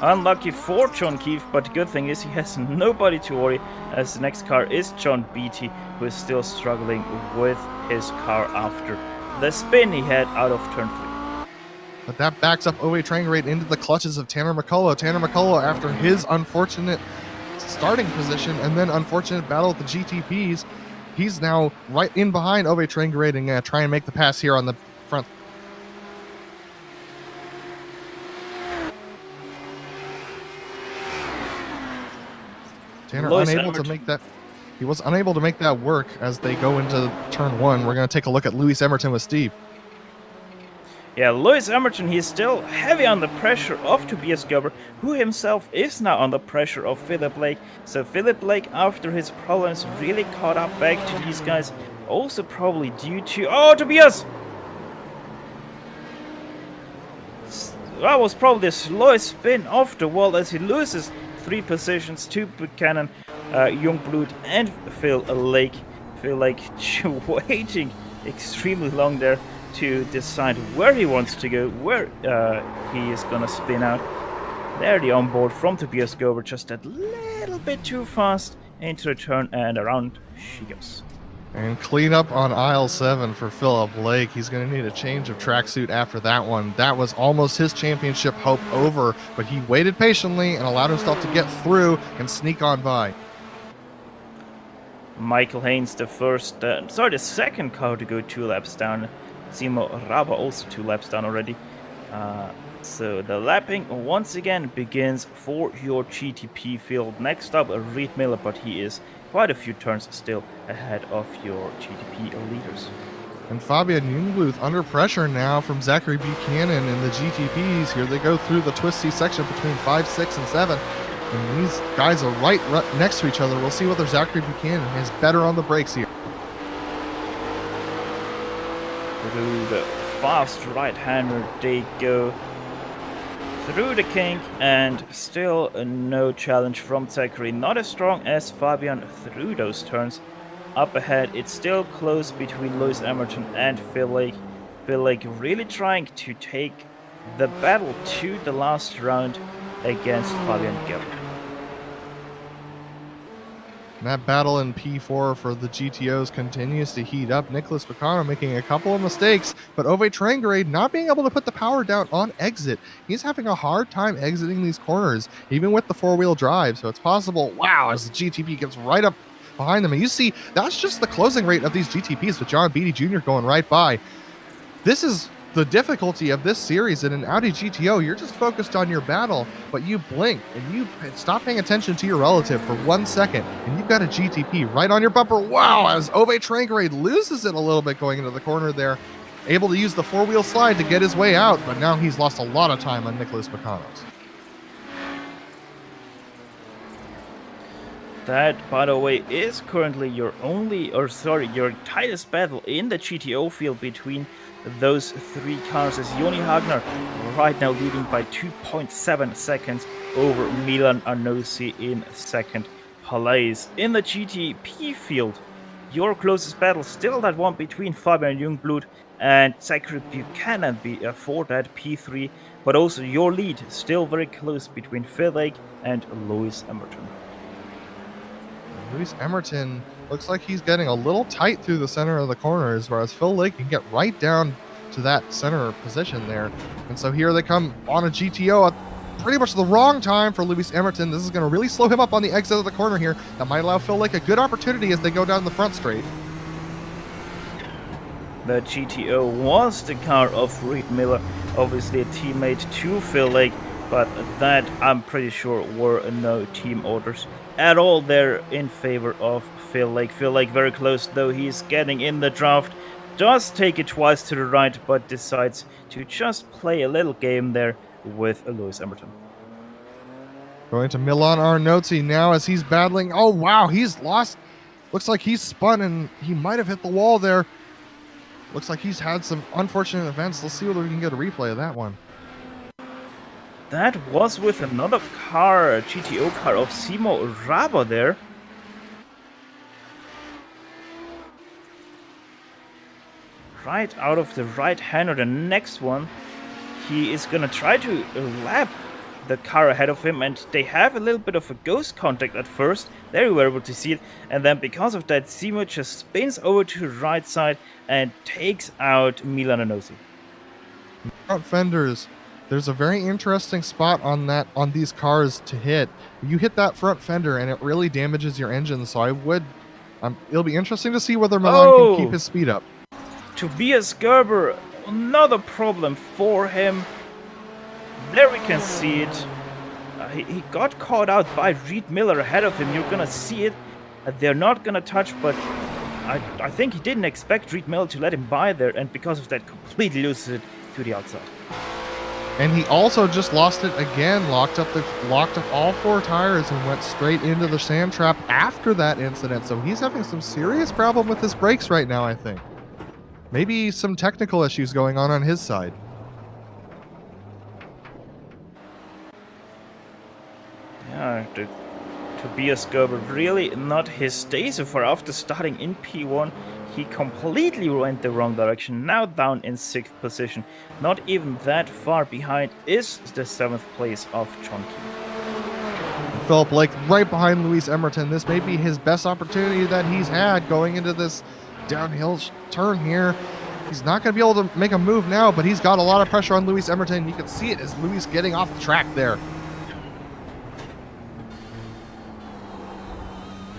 Unlucky for John Keefe, but the good thing is he has nobody to worry, as the next car is John Beattie, who is still struggling with his car after the spin he had out of turn 3. But that backs up Owe Trangarade into the clutches of Tanner McCullough. Tanner McCullough, after his unfortunate starting position and then unfortunate battle with the GTPs, he's now right in behind Owe Trangarade and going to try and make the pass here on the front. Tanner Lotus unable to Emerton. make that. He was unable to make that work as they go into turn 1. We're going to take a look at Lewis Emerton with Steve. Yeah, Lewis Emerton, he's still heavy on the pressure of Tobias Gerber, who himself is now on the pressure of Philip Blake. So Philip Blake, after his problems, really caught up back to these guys. Also probably due to... Oh, Tobias! That was probably the slowest spin off the wall as he loses 3 positions to Buchanan, Youngblood, and Phil Lake. Phil Lake waiting extremely long there to decide where he wants to go, where he is gonna spin out. There the onboard from Tobias Gerber, just a little bit too fast into the turn, and around she goes. And clean up on aisle 7 for Philip Lake. He's going to need a change of tracksuit after that one. That was almost his championship hope over, but he waited patiently and allowed himself to get through and sneak on by. Michael Haynes, the second car to go 2 laps down. Simo Raba also 2 laps down already. So the lapping once again begins for your GTP field. Next up, Reed Miller, but he is quite a few turns still ahead of your GTP leaders. And Fabian Jungluth under pressure now from Zachary Buchanan in the GTPs. Here they go through the twisty section between 5, 6, and 7. And these guys are right next to each other. We'll see whether Zachary Buchanan is better on the brakes here. Through the fast right-hander they go through the kink, and still no challenge from Zachary. Not as strong as Fabian through those turns. Up ahead, it's still close between Lewis Emerton and Phil Lake. Phil Lake really trying to take the battle to the last round against Fabian Gerber. And that battle in P4 for the GTOs continues to heat up. Nicholas Bacano making a couple of mistakes, but Ove Trangrade not being able to put the power down on exit. He's having a hard time exiting these corners, even with the 4-wheel drive. So it's possible, wow, as the GTP gets right up behind them. And you see, that's just the closing rate of these GTPs with John Beatty Jr. going right by. This is the difficulty of this series. In an Audi GTO, you're just focused on your battle, but you blink and you stop paying attention to your relative for 1 second, and you've got a GTP right on your bumper. Wow, as Ove Trangrade loses it a little bit going into the corner there, able to use the 4-wheel slide to get his way out, but now he's lost a lot of time on Nicholas Bacanos. That, by the way, is currently your tightest battle in the GTO field between those 3 cars, as Joni Hagner right now leading by 2.7 seconds over Milan Anosi in second place. In the GTP field, your closest battle still that one between Fabian Jungblut and Zachary Buchanan for that P3, but also your lead still very close between Phil Lake and Lewis Emerton. Lewis Emerton looks like he's getting a little tight through the center of the corners, whereas Phil Lake can get right down to that center position there. And so here they come on a GTO at pretty much the wrong time for Lewis Emerton. This is going to really slow him up on the exit of the corner here. That might allow Phil Lake a good opportunity as they go down the front straight. The GTO was the car of Reed Miller, obviously a teammate to Phil Lake, but that I'm pretty sure were no team orders at all there in favor of Phil Lake. Phil Lake very close though, he's getting in the draft, does take it twice to the right, but decides to just play a little game there with Lewis Emerton. Going to Milan Arnozzi now as he's battling. Oh wow, he's lost. Looks like he's spun and he might have hit the wall there. Looks like he's had some unfortunate events. Let's see whether we can get a replay of that one. That was with another car, a GTO car of Simo Raba there. Right out of the right-hander, the next one. He is gonna try to lap the car ahead of him, and they have a little bit of a ghost contact at first. There we were able to see it, and then because of that, Simo just spins over to the right side and takes out Milan Anosi. Front fenders. There's a very interesting spot on these cars to hit. You hit that front fender and it really damages your engine, so it'll be interesting to see whether Milan can keep his speed up. Tobias Gerber, another problem for him. There we can see it. he got caught out by Reed Miller ahead of him. You're gonna see it. They're not gonna touch, but I think he didn't expect Reed Miller to let him by there, and because of that, completely loses it to the outside. And he also just lost it again, locked up all 4 tires and went straight into the sand trap after that incident. So he's having some serious problem with his brakes right now, I think. Maybe some technical issues going on his side. Yeah, Tobias Gerber really not his day so far. After starting in P1, he completely went the wrong direction. Now down in 6th position. Not even that far behind is the 7th place of John Keith. Philip Lake right behind Lewis Emerton. This may be his best opportunity that he's had going into this downhill turn here. He's not going to be able to make a move now, but he's got a lot of pressure on Lewis Emerton. You can see it as Lewis getting off the track there.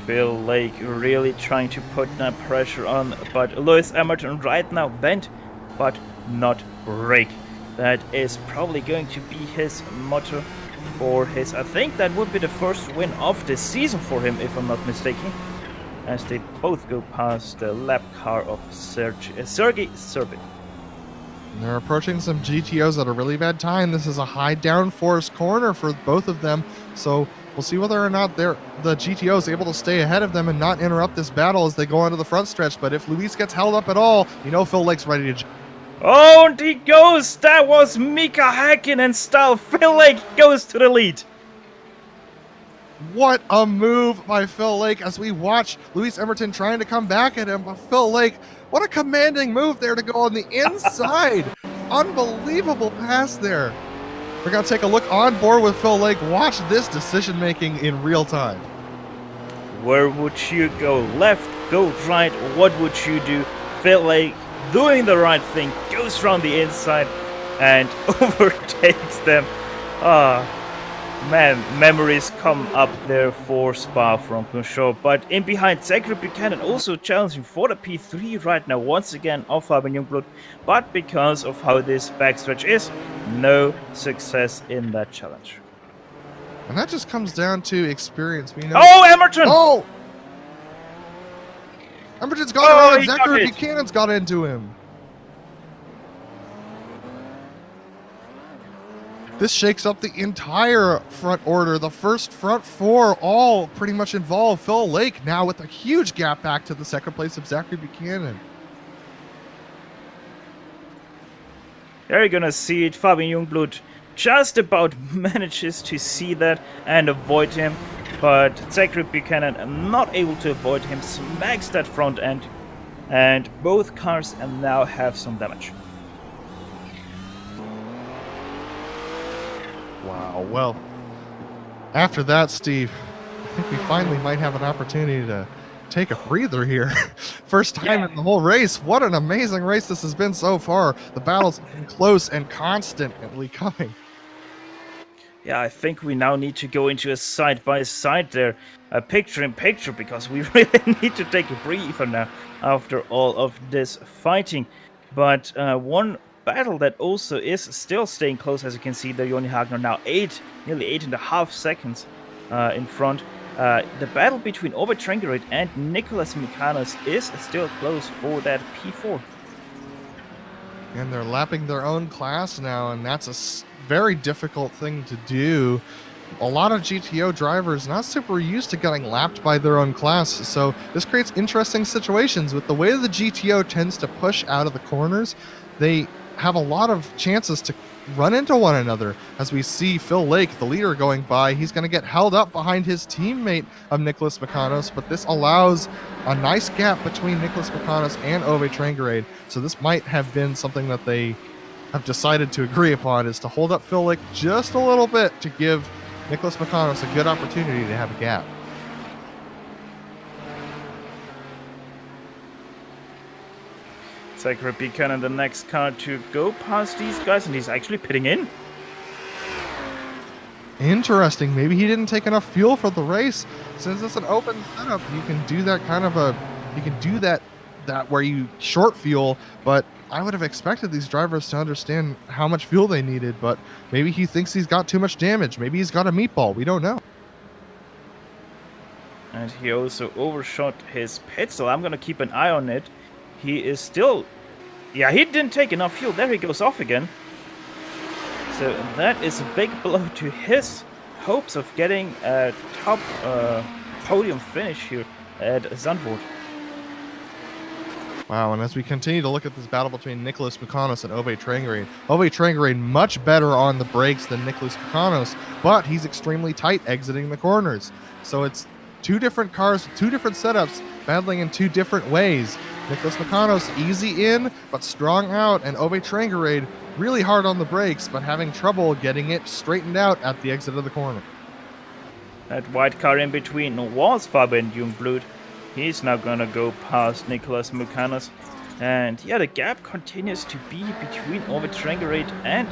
Phil Lake really trying to put that pressure on, but Lewis Emerton right now bent, but not break. That is probably going to be his motto for his, I think that would be the first win of the season for him, if I'm not mistaken, as they both go past the lap car of Sergei Serbin. They're approaching some GTOs at a really bad time. This is a high downforce corner for both of them, so we'll see whether or not the GTO is able to stay ahead of them and not interrupt this battle as they go into the front stretch. But if Luis gets held up at all, you know Phil Lake's ready to... Oh, and he goes! That was Mika Häkkinen style. Phil Lake goes to the lead. What a move by Phil Lake as we watch Lewis Emerton trying to come back at him. But Phil Lake, what a commanding move there to go on the inside. Unbelievable pass there. We're going to take a look on board with Phil Lake. Watch this decision making in real time. Where would you go? Left, go right, what would you do? Phil Lake doing the right thing, goes around the inside and overtakes them. Man, memories come up there for Spa-Francorchamps. But in behind, Zachary Buchanan also challenging for the P3 right now, once again off Fabian Youngblood. But because of how this backstretch is, no success in that challenge. And that just comes down to experience. We know. Oh, Emerton! Oh! Emerton's got it on. Zachary Buchanan's got into him. This shakes up the entire front order. The first front 4 all pretty much involved. Phil Lake now with a huge gap back to the second place of Zachary Buchanan. There you're gonna see it. Fabian Youngblood just about manages to see that and avoid him. But Zachary Buchanan not able to avoid him, smacks that front end. And both cars now have some damage. Wow, well, after that, Steve, I think we finally might have an opportunity to take a breather here. First time in the whole race. What an amazing race this has been so far. The battles have been close and constantly coming. Yeah, I think we now need to go into a side-by-side there, a picture-in-picture, because we really need to take a breather now after all of this fighting. But one battle that also is still staying close, as you can see there, Joni Hagner now nearly 8.5 seconds in front. The battle between Ove Trengerud and Nicholas Mikanos is still close for that P4. And they're lapping their own class now, and that's a very difficult thing to do. A lot of GTO drivers not super used to getting lapped by their own class, so this creates interesting situations. With the way the GTO tends to push out of the corners, they have a lot of chances to run into one another. As we see Phil Lake, the leader, going by, he's going to get held up behind his teammate of Nicholas Mikanos, but this allows a nice gap between Nicholas Mikanos and Ove Trengerud. So this might have been something that they have decided to agree upon, is to hold up Phil Lake just a little bit to give Nicholas Mikanos a good opportunity to have a gap. Zachary Buchanan, the next car to go past these guys, and he's actually pitting in. Interesting. Maybe he didn't take enough fuel for the race. Since it's an open setup, you can do that kind of you can do that where you short fuel, but I would have expected these drivers to understand how much fuel they needed, but maybe he thinks he's got too much damage. Maybe he's got a meatball. We don't know. And he also overshot his pit, so I'm gonna keep an eye on it. He is still... Yeah, he didn't take enough fuel. There he goes off again. So that is a big blow to his hopes of getting a top podium finish here at Zandvoort. Wow, and as we continue to look at this battle between Nicholas Mukanos and Ove Trangarade much better on the brakes than Nicholas Mukanos, but he's extremely tight exiting the corners. So it's two different cars, two different setups, battling in two different ways. Nicholas Mukanos easy in, but strong out, and Ove Trangarade really hard on the brakes, but having trouble getting it straightened out at the exit of the corner. That white car in between was Fabian Jungblut. He's now gonna go past Nicholas Mukanos. And yeah, the gap continues to be between Ove Trangarade and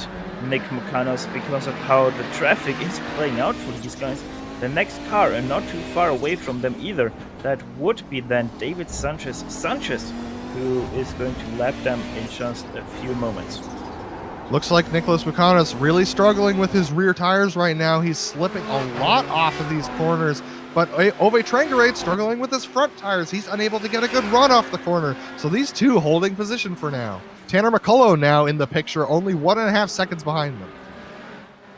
Nick Mukanos because of how the traffic is playing out for these guys. The next car, and not too far away from them either, that would be then David Sanchez, who is going to lap them in just a few moments. Looks like Nicholas Mukanos really struggling with his rear tires right now. He's slipping a lot off of these corners, but Ove Trangarade struggling with his front tires. He's unable to get a good run off the corner. So these two holding position for now. Tanner McCullough now in the picture, only 1.5 seconds behind them.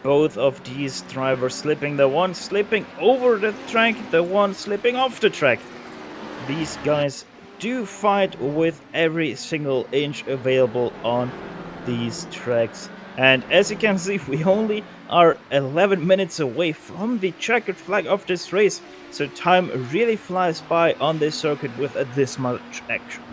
Both of these drivers slipping, the one slipping over the track, the one slipping off the track. These guys do fight with every single inch available on these tracks. And as you can see, we only are 11 minutes away from the checkered flag of this race. So time really flies by on this circuit with this much action.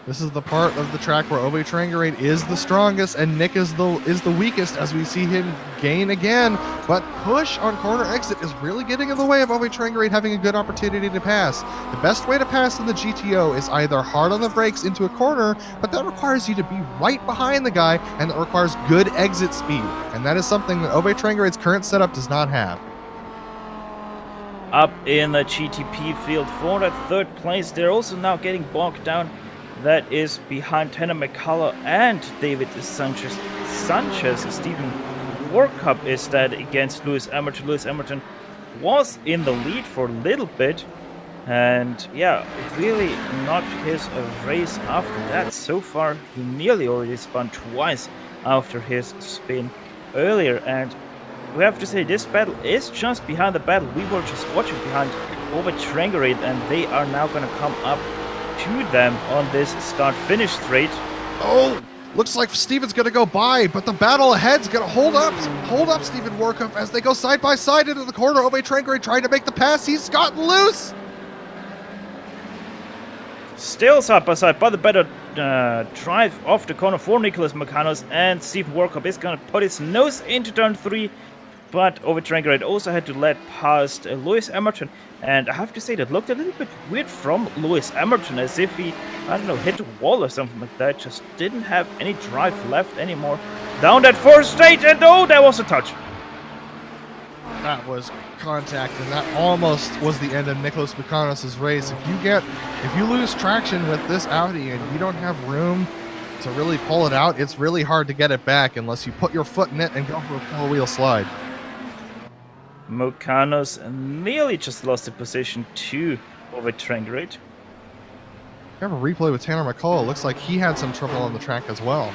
This is the part of the track where Ove Trangarade is the strongest and Nick is the weakest, as we see him gain again. But push on corner exit is really getting in the way of Ove Trangarade having a good opportunity to pass. The best way to pass in the GTO is either hard on the brakes into a corner, but that requires you to be right behind the guy, and that requires good exit speed. And that is something that Ove Trangarade's current setup does not have. Up in the GTP field for that third place, they're also now getting bogged down. That is behind Tanner McCullough and David Sanchez. Stephen Workup is that against Lewis Emerton. Lewis Emerton was in the lead for a little bit. And yeah, really not his race after that. So far, he nearly already spun twice after his spin earlier. And we have to say, this battle is just behind the battle we were just watching behind Ove Trangarade. And they are now going to come up to them on this start-finish straight. Oh, looks like Steven's gonna go by, but the battle ahead's gonna hold up Steven Workup as they go side by side into the corner. Ove Trangarade trying to make the pass. He's gotten loose. Still side by side, but the better drive off the corner for Nicholas Mukanos, and Stephen Workup is gonna put his nose into turn 3. But Ove Trangarade also had to let past Lewis Emerton. And I have to say, that looked a little bit weird from Lewis Emerton, as if he, I don't know, hit a wall or something like that. Just didn't have any drive left anymore. Down that fourth stage, and oh, there was a touch. That was contact, and that almost was the end of Nicholas Mukanos' race. If you lose traction with this Audi and you don't have room to really pull it out, it's really hard to get it back unless you put your foot in it and go for a four-wheel slide. Mukanos nearly just lost the position to Ove Trangarade. We have a replay with Tanner McCullough. Looks like he had some trouble on the track as well.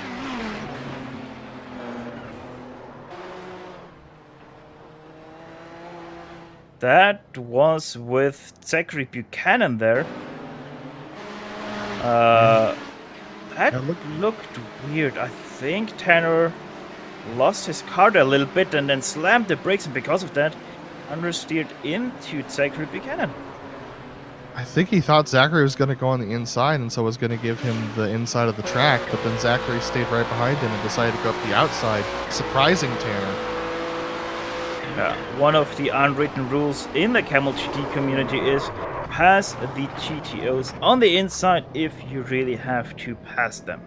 That was with Zachary Buchanan there. That looked weird. I think Tanner lost his car there a little bit and then slammed the brakes, and because of that, understeered into Zachary Buchanan. I think he thought Zachary was going to go on the inside and so was going to give him the inside of the track, but then Zachary stayed right behind him and decided to go up the outside, surprising Tanner. Yeah, one of the unwritten rules in the Kamel GT community is pass the GTOs on the inside if you really have to pass them.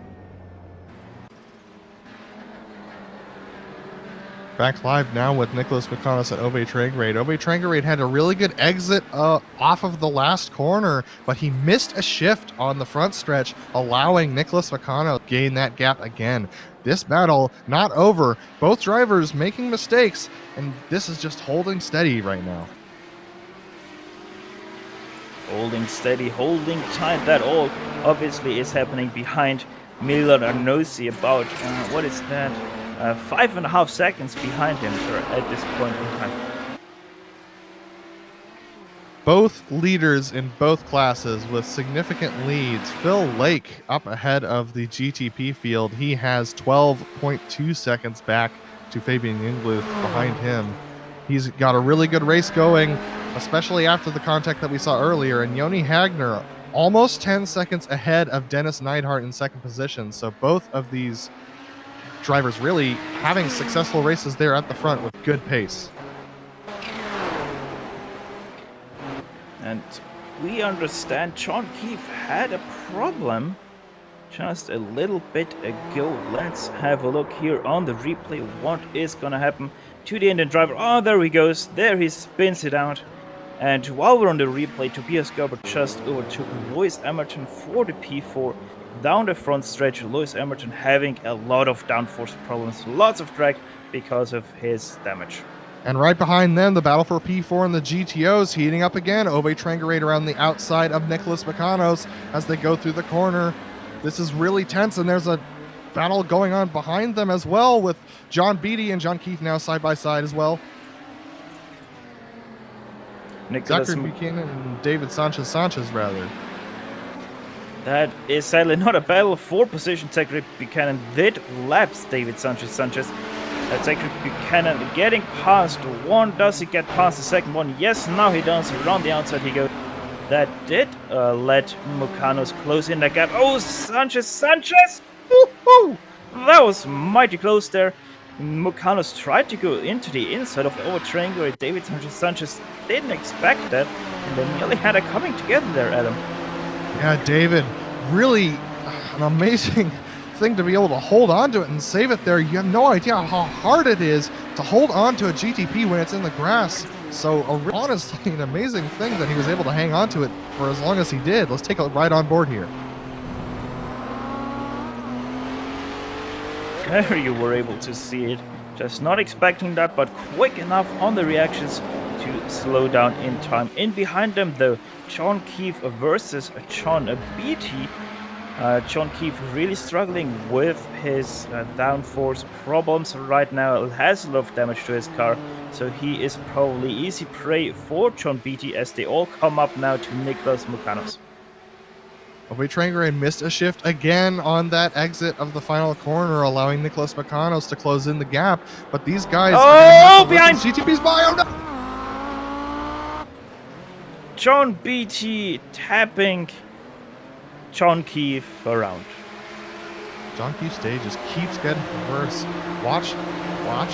Back live now with Nicholas McConos and Ove Trangrade. Ove Trangrade had a really good exit off of the last corner, but he missed a shift on the front stretch, allowing Nicholas McConos to gain that gap again. This battle not over. Both drivers making mistakes, and this is just holding steady right now. Holding steady, holding tight. That all obviously is happening behind Milan Arnosi. About, what is that? 5.5 seconds behind him at this point in time. Both leaders in both classes with significant leads. Phil Lake up ahead of the GTP field. He has 12.2 seconds back to Fabian Ingluth behind him. He's got a really good race going, especially after the contact that we saw earlier. And Joni Hagner almost 10 seconds ahead of Dennis Neidhart in second position. So both of these drivers really having successful races there at the front with good pace. And we understand John Keefe had a problem just a little bit ago. Let's have a look here on the replay. What is gonna happen to the Indian driver? Oh, there he goes. There he spins it out. And while we're on the replay, Tobias Gerber just overtook Lewis Emerton for the P4 down the front stretch. Lewis Emerton having a lot of downforce problems, lots of drag because of his damage. And right behind them, the battle for P4 and the GTOs heating up again. Ove Trangrade around the outside of Nicholas McConos as they go through the corner. This is really tense, and there's a battle going on behind them as well with John Beattie and John Keefe now side by side as well. Zachary Buchanan and David Sanchez rather. That is sadly not a battle for position. Zachary Buchanan did lapse David Sanchez. Zachary Buchanan getting past one. Does he get past the second one? Yes, now he does. Around the outside he goes. That did let Mucanos close in the gap. Oh, Sanchez! Woo-hoo! That was mighty close there. Mucanos tried to go into the inside of Ove Trangrade. David Sanchez didn't expect that, and they nearly had it coming together there, Adam. Yeah, David, really an amazing thing to be able to hold on to it and save it there. You have no idea how hard it is to hold on to a GTP when it's in the grass. So honestly, an amazing thing that he was able to hang on to it for as long as he did. Let's take a ride on board here. There you were able to see it. Just not expecting that, but quick enough on the reactions to slow down in time. In behind them, though, John Keefe versus John Beattie. John Keefe really struggling with his downforce problems right now. Has a lot of damage to his car, so he is probably easy prey for John Beattie as they all come up now to Nicholas Mucanos. Ove Trangrade missed a shift again on that exit of the final corner, allowing Nicholas McConos to close in the gap. But these guys are behind GTP's by. Oh, no! John Beattie tapping John Keefe around. John Keefe's stage just keeps getting worse. Watch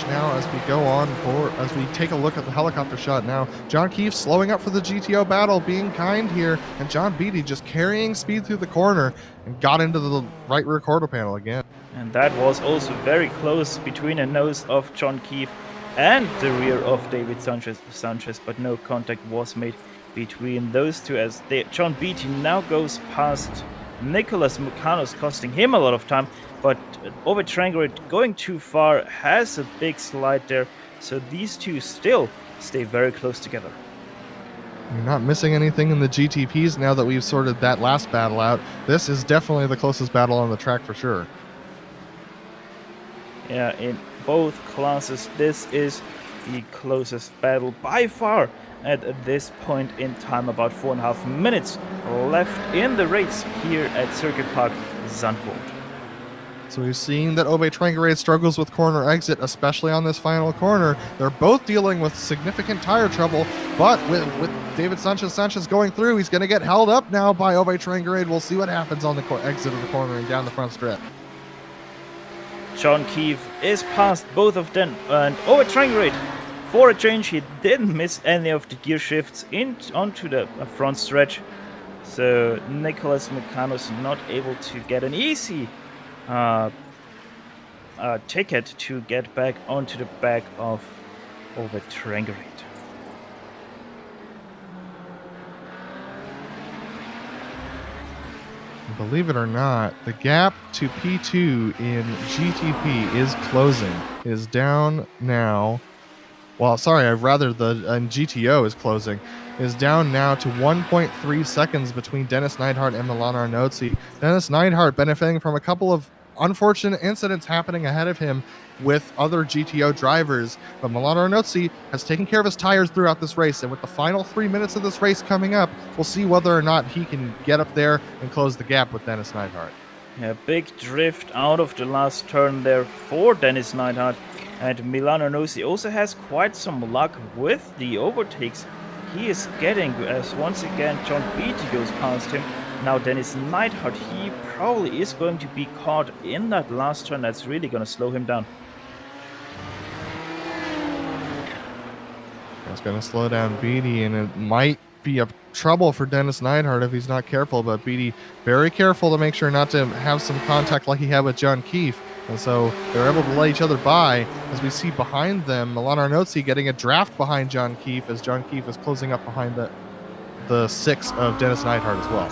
now as we go on board, as we take a look at the helicopter shot now. John Keefe slowing up for the GTO battle, being kind here, and John Beattie just carrying speed through the corner and got into the right rear quarter panel again. And that was also very close between the nose of John Keefe and the rear of David Sanchez, but no contact was made between those two as John Beattie now goes past Nicholas Mucanos, costing him a lot of time, but Ove Trangrade going too far, has a big slide there, so these two still stay very close together. You're not missing anything in the GTPs now that we've sorted that last battle out. This is definitely the closest battle on the track for sure. Yeah, in both classes, this is the closest battle by far. At this point in time, about 4.5 minutes left in the race here at Circuit Park Zandvoort. So we've seen that Ove Trangrade struggles with corner exit, especially on this final corner. They're both dealing with significant tire trouble, but with David Sanchez going through, he's going to get held up now by Ove Trangrade. We'll see what happens on the exit of the corner and down the front stretch. John Keefe is past both of them, and Ove Trangrade, for a change, he didn't miss any of the gear shifts onto the front stretch. So Nicholas Mucanos not able to get an easy ticket to get back onto the back of Ove Trangerade. Believe it or not, the gap to P2 in GTP is closing. Is down now. Well, sorry, rather the GTO is closing. Is down now to 1.3 seconds between Dennis Neidhart and Milan Arnozzi. Dennis Neidhart benefiting from a couple of unfortunate incidents happening ahead of him with other GTO drivers, but Milan Arnozzi has taken care of his tires throughout this race, and with the final 3 minutes of this race coming up, we'll see whether or not he can get up there and close the gap with Dennis Neidhart. A big drift out of the last turn there for Dennis Neidhart, and Milan Arnozzi also has quite some luck with the overtakes he is getting, as once again John Beatty goes past him. Now Dennis Neidhart, he probably is going to be caught in that last turn. That's really going to slow him down. That's going to slow down Beatty, and it might be a trouble for Dennis Neidhart if he's not careful, but Beatty very careful to make sure not to have some contact like he had with John Keefe. And so they're able to let each other by. As we see behind them, Milan Arnozzi getting a draft behind John Keefe as John Keefe is closing up behind the 6 of Dennis Neidhart as well.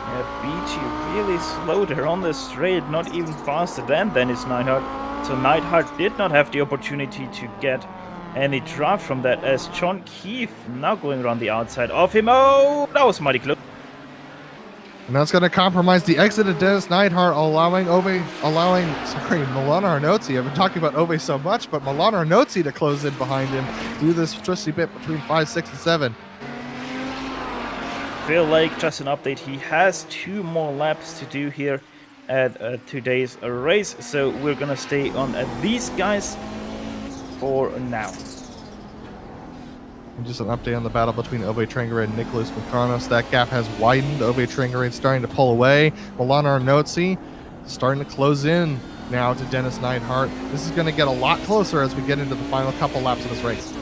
Yeah, Beatty really slow there on the straight, not even faster than Dennis Neidhart. So Neidhart did not have the opportunity to get any draft from that, as John Keefe now going around the outside of him. Oh, that was mighty close. And that's going to compromise the exit of Dennis Neidhart, allowing Milan Arnozzi. I've been talking about Ove so much, but Milan Arnozzi to close in behind him through this twisty bit between 5, 6, and 7. Phil Lake, just an update, he has 2 more laps to do here at today's race, so we're going to stay on these guys for now. And just an update on the battle between Ove Trangerade and Nicholas Mikanos. That gap has widened. Ove Trangerade starting to pull away. Milan Arnozzi starting to close in now to Dennis Neidhart. This is going to get a lot closer as we get into the final couple laps of this race.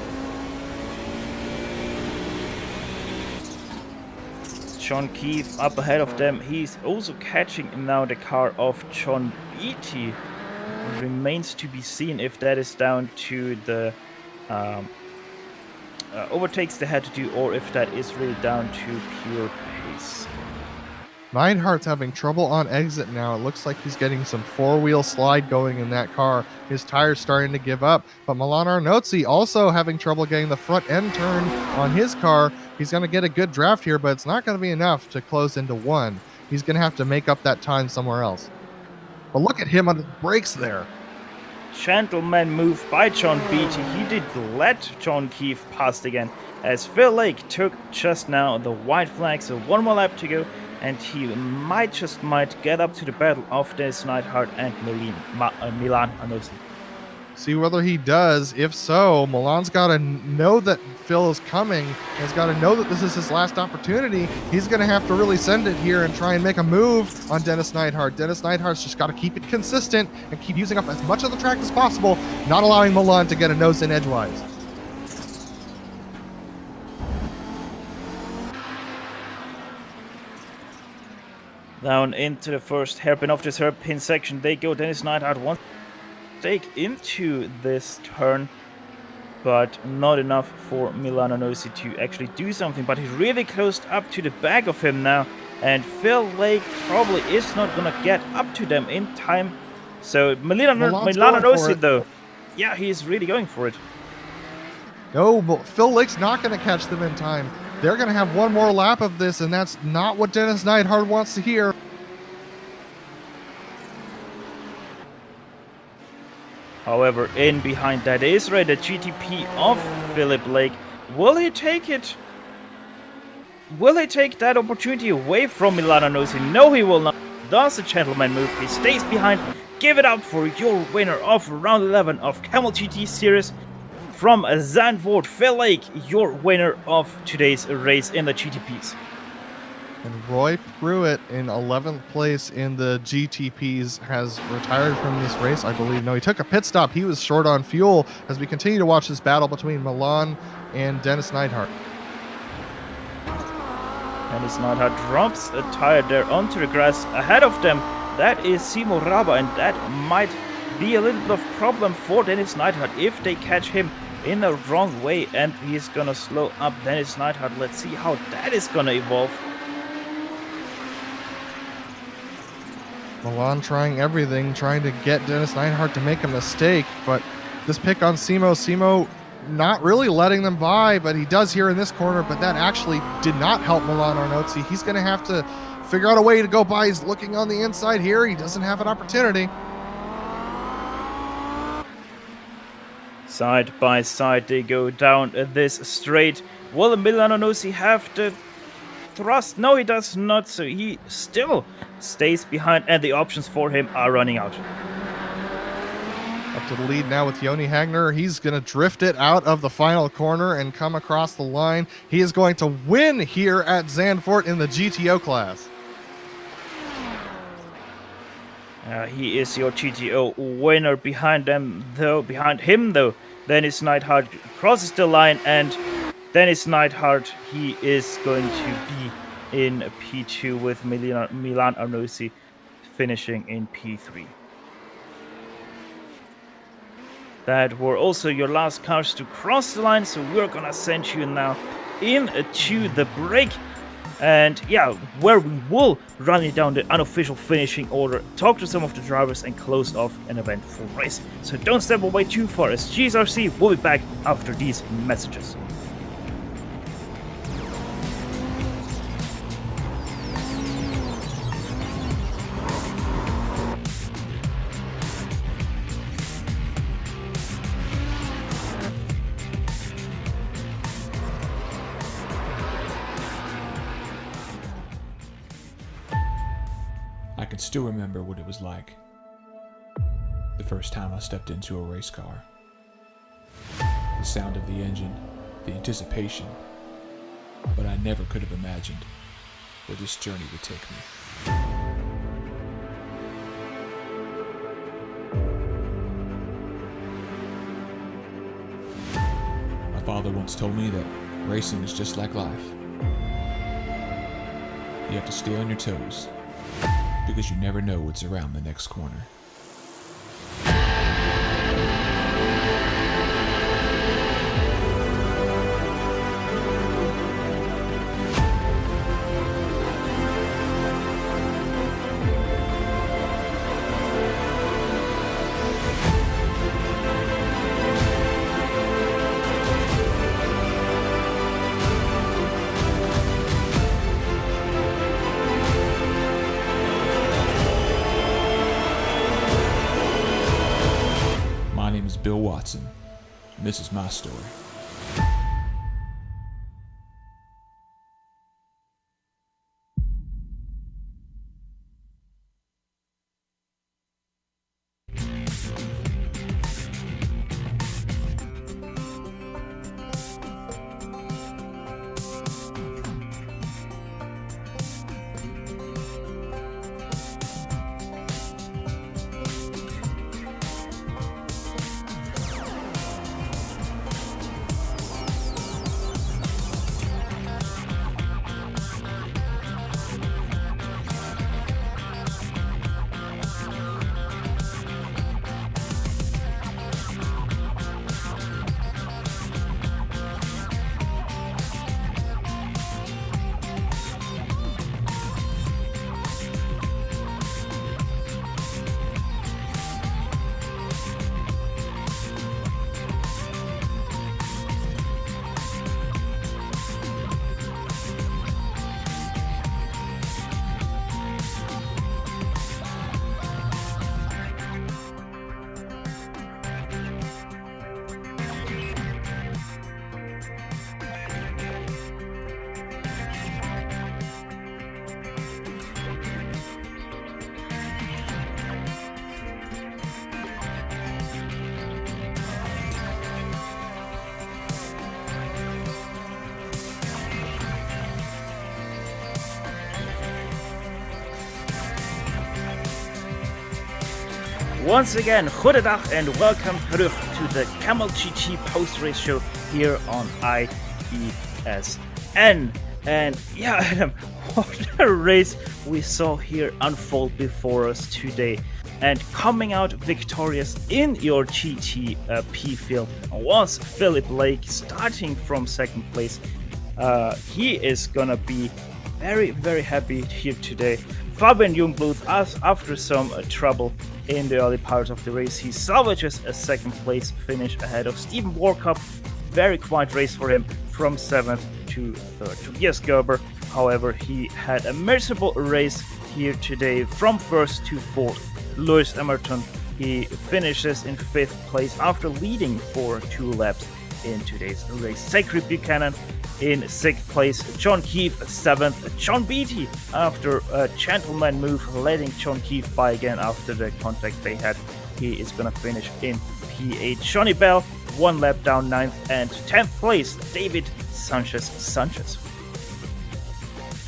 John Keefe up ahead of them. He's also catching now the car of John Beatty. Remains to be seen if that is down to the overtakes they had to do, or if that is really down to pure pace. Neidhart's having trouble on exit now. It looks like he's getting some 4-wheel slide going in that car. His tire's starting to give up. But Milan Arnozzi also having trouble getting the front end turn on his car. He's going to get a good draft here, but it's not going to be enough to close into 1. He's going to have to make up that time somewhere else. But look at him on the brakes there. Gentleman move by John Beatty. He did let John Keefe pass again, as Phil Lake took just now the white flag. So 1 more lap to go, and he might get up to the battle of Dennis Neidhart and Milan Arnozzi. See whether he does. If so, Milan's got to know that Phil is coming. He's got to know that this is his last opportunity. He's going to have to really send it here and try and make a move on Dennis Neidhart. Dennis Neidhart's just got to keep it consistent and keep using up as much of the track as possible, not allowing Milan to get a nose in edgewise. Down into the first hairpin of this hairpin section they go. Dennis Neidhart wants to take into this turn, but not enough for Milan Arnozzi to actually do something. But he's really close up to the back of him now, and Phil Lake probably is not going to get up to them in time. So Milan Arnozzi, though, yeah, he's really going for it. No, but Phil Lake's not going to catch them in time. They're going to have 1 more lap of this, and that's not what Dennis Neidhart wants to hear. However, in behind that is right the GTP of Philip Lake. Will he take it? Will he take that opportunity away from Milan Arnozzi? No, he will not. Does the gentleman move? He stays behind. Give it up for your winner of round 11 of Kamel GT Series. From Zandvoort, Phil Lake, your winner of today's race in the GTPs. And Roy Pruitt in 11th place in the GTPs has retired from this race, I believe. No, he took a pit stop. He was short on fuel as we continue to watch this battle between Milan and Dennis Neidhart. Dennis Neidhart drops a tire there onto the grass ahead of them. That is Simo Raba, and that might be a little bit of problem for Dennis Neidhart if they catch him in the wrong way and he's gonna slow up Dennis Neidhart. Let's see how that is gonna evolve. Milan trying everything, trying to get Dennis Neidhart to make a mistake, but this pick on Simo not really letting them by, but he does here in this corner, but that actually did not help Milan Arnozzi. He's going to have to figure out a way to go by. He's looking on the inside here. He doesn't have an opportunity. Side by side they go down this straight. Will Milan Arnozzi have the thrust? No, he does not, so he still stays behind and the options for him are running out. Up to the lead now with Joni Hagner. He's going to drift it out of the final corner and come across the line. He is going to win here at Zandvoort in the GTO class. He is your GTO winner. Behind him though, Dennis Neidhart crosses the line, and Dennis Neidhart, he is going to be in P2 with Milan Arnozzi finishing in P3. That were also your last cars to cross the line, so we're gonna send you now into the break. And yeah, where we will run it down the unofficial finishing order, talk to some of the drivers, and close off an eventful race. So don't step away too far, as GSRC will be back after these messages. I can still remember what it was like the first time I stepped into a race car. The sound of the engine, the anticipation, but I never could have imagined where this journey would take me. My father once told me that racing is just like life. You have to stay on your toes, because you never know what's around the next corner. My name is Bill Watson, and this is my story. Once again, goedendag and welcome terug to the Kamel GT post-race show here on IESN. And yeah, Adam, what a race we saw here unfold before us today. And coming out victorious in your GTP field was Philip Lake, starting from second place. He is gonna be very, very happy here today. Fabian Jungbluth, after some trouble in the early part of the race, he salvages a second place finish ahead of Stephen Warkup. Very quiet race for him from 7th to 3rd. Tobias Gerber, however, he had a miserable race here today from 1st to 4th. Lewis Emerton, he finishes in 5th place after leading for 2 laps in today's race. Zachary Buchanan in 6th place, John Keefe 7th, John Beattie after a gentleman move, letting John Keefe by again after the contact they had. He is gonna finish in P8. Johnny Bell 1 lap down 9th, and 10th place, David Sanchez.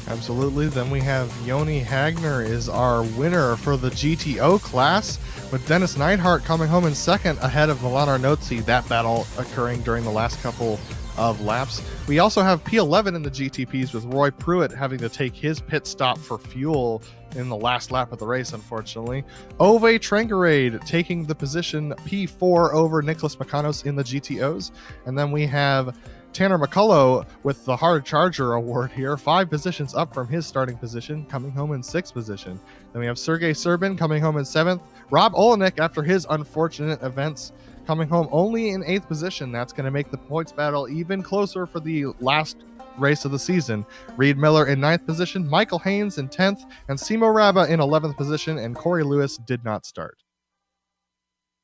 Absolutely. Then we have Yoni Hagner is our winner for the GTO class, with Dennis Neidhart coming home in second ahead of Milan Arnozzi, that battle occurring during the last couple of laps. We also have P11 in the GTPs, with Roy Pruitt having to take his pit stop for fuel in the last lap of the race, unfortunately. Ove Trangerade taking the position P4 over Nicholas Makanos in the GTOs. And then we have Tanner McCullough with the Hard Charger Award here, 5 positions up from his starting position, coming home in 6th position. Then we have Sergey Serbin coming home in 7th. Rob Olenek, after his unfortunate events, coming home only in 8th position. That's going to make the points battle even closer for the last race of the season. Reed Miller in 9th position, Michael Haynes in 10th, and Simo Raba in 11th position, and Corey Lewis did not start.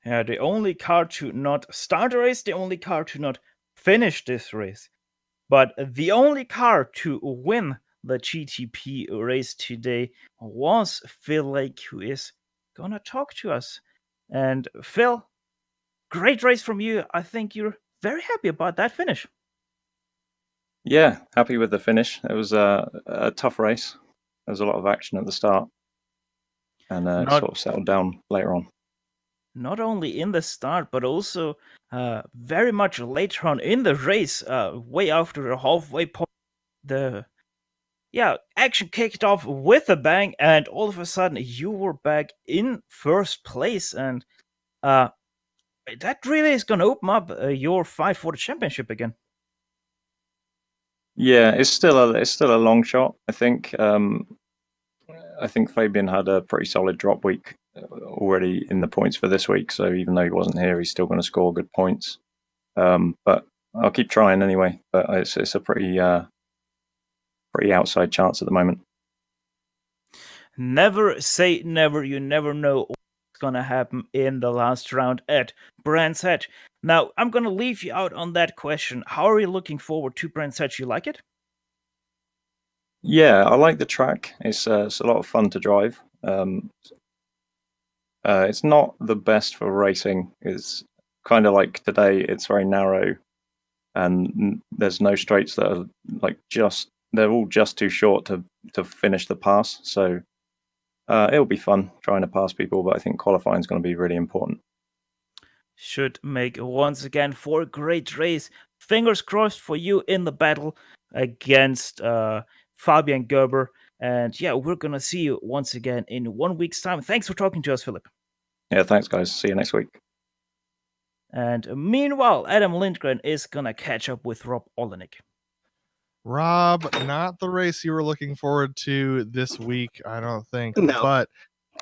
Yeah, the only car to not start a race, the only car to not finish this race, but the only car to win the GTP race today was Phil Lake, who is gonna talk to us. And Phil, great race from you. I think you're very happy about that finish. Yeah, happy with the finish. It was a tough race. There was a lot of action at the start, and it sort of settled down later on. Not only in the start, but also very much later on in the race, way after the halfway point, the action kicked off with a bang, and all of a sudden you were back in 1st place, and that really is going to open up your fight for the championship again. Yeah, it's still a long shot. I think Fabian had a pretty solid drop week already in the points for this week. So even though he wasn't here, he's still going to score good points. But I'll keep trying anyway. But it's a pretty outside chance at the moment. Never say never. You never know what's going to happen in the last round at Brands Hatch. Now, I'm going to leave you out on that question. How are you looking forward to Brands Hatch? You like it? Yeah, I like the track. It's a lot of fun to drive. It's not the best for racing. It's kind of like today. It's very narrow, and there's no straights that are they're all just too short to finish the pass. So it'll be fun trying to pass people, but I think qualifying is going to be really important. Should make once again for a great race. Fingers crossed for you in the battle against Fabian Gerber. And yeah, we're going to see you once again in 1 week's time. Thanks for talking to us, Philip. Yeah, thanks, guys. See you next week. And meanwhile, Adam Lindgren is going to catch up with Rob Olenek. Rob, not the race you were looking forward to this week, I don't think. No. But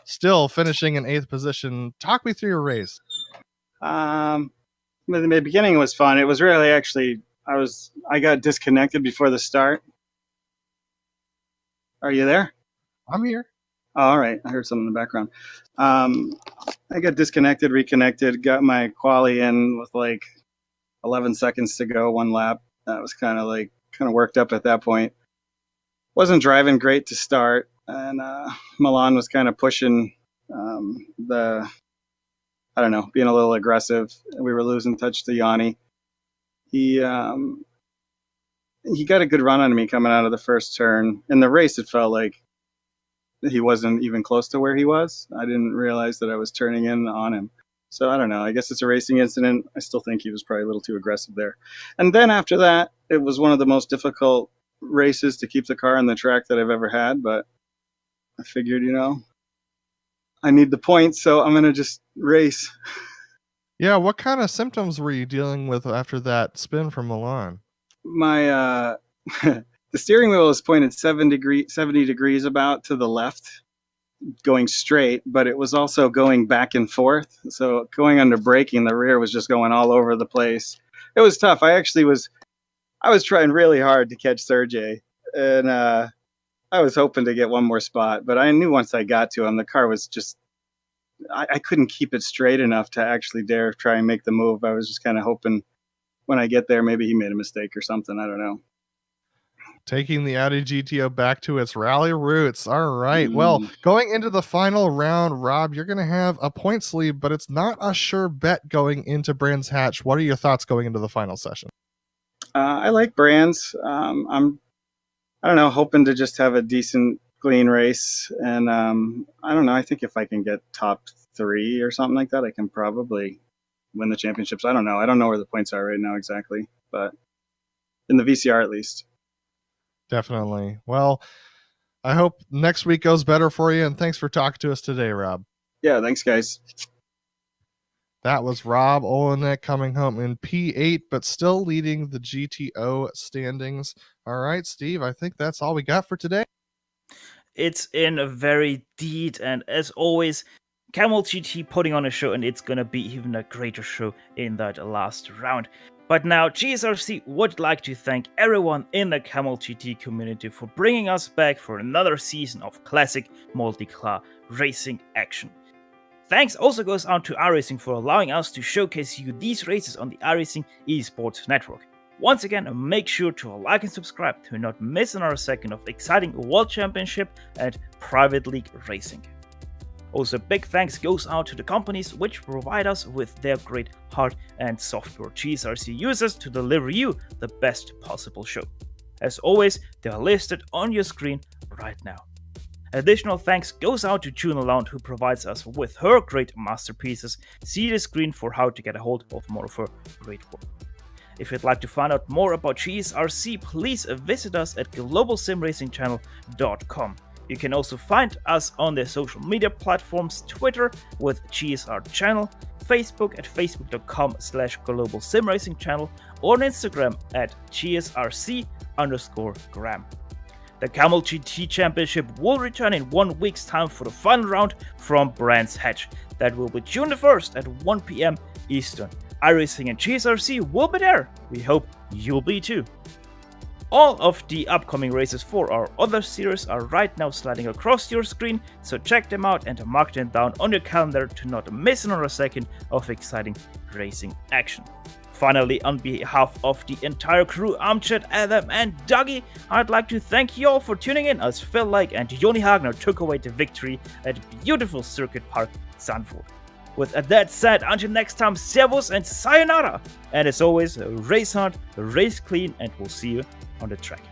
still finishing in 8th position. Talk me through your race. The beginning was fun. It was really I got disconnected before the start. Are you there? I'm here. Oh, all right. I heard something in the background. I got disconnected, reconnected, got my quali in with 11 seconds to go, 1 lap. That was kind of worked up at that point. Wasn't driving great to start, and Milan was kind of pushing being a little aggressive. We were losing touch to Yanni. He got a good run on me coming out of the first turn. In the race, it felt like he wasn't even close to where he was. I didn't realize that I was turning in on him. So I don't know. I guess it's a racing incident. I still think he was probably a little too aggressive there. And then after that, it was one of the most difficult races to keep the car on the track that I've ever had. But I figured, I need the points, so I'm gonna just race. Yeah, what kind of symptoms were you dealing with after that spin from Milan? My the steering wheel is pointed 70 degrees about to the left, going straight, but it was also going back and forth. So going under braking, the rear was just going all over the place. It was tough. I was trying really hard to catch Sergey, and I was hoping to get one more spot, but I knew once I got to him, the car was just, I couldn't keep it straight enough to actually dare try and make the move. I was just kind of hoping when I get there, maybe he made a mistake or something. I don't know. Taking the Audi GTO back to its rally roots. All right. Well, going into the final round, Rob, you're going to have a points lead, but it's not a sure bet going into Brands Hatch. What are your thoughts going into the final session? I like Brands. I don't know, hoping to just have a decent, clean race. And I don't know, I think if I can get top 3 or something like that, I can probably win the championships. I don't know. I don't know where the points are right now exactly, but in the VCR at least. Definitely. Well, I hope next week goes better for you, and thanks for talking to us today, Rob. Yeah, thanks, guys. That was Rob Olenek coming home in P8, but still leading the GTO standings. All right, Steve, I think that's all we got for today. It's in a very deed, and as always, Kamel GT putting on a show, and it's gonna be even a greater show in that last round. But now, GSRC would like to thank everyone in the Kamel GT community for bringing us back for another season of classic multi-car racing action. Thanks also goes out to iRacing for allowing us to showcase you these races on the iRacing esports network. Once again, make sure to like and subscribe to not miss another second of exciting World Championship and Private League racing. Also, big thanks goes out to the companies which provide us with their great hard and software GSRC users to deliver you the best possible show. As always, they are listed on your screen right now. Additional thanks goes out to June Lalonde, who provides us with her great masterpieces. See the screen for how to get a hold of more of her great work. If you'd like to find out more about GSRC, please visit us at globalsimracingchannel.com. You can also find us on the social media platforms, Twitter with GSR Channel, Facebook at facebook.com/globalsimracingchannel, or on Instagram at GSRC_gram. The Kamel GT Championship will return in 1 week's time for the final round from Brands Hatch. That will be June the 1st at 1 PM Eastern. iRacing and GSRC will be there. We hope you'll be too. All of the upcoming races for our other series are right now sliding across your screen, so check them out and mark them down on your calendar to not miss another second of exciting racing action. Finally, on behalf of the entire crew, I'm Chad, Adam, and Dougie, I'd like to thank you all for tuning in as Phil Lake and Joni Hagner took away the victory at beautiful Circuit Park, Zandvoort. With that said, until next time, servus and sayonara! And as always, race hard, race clean, and we'll see you on the track.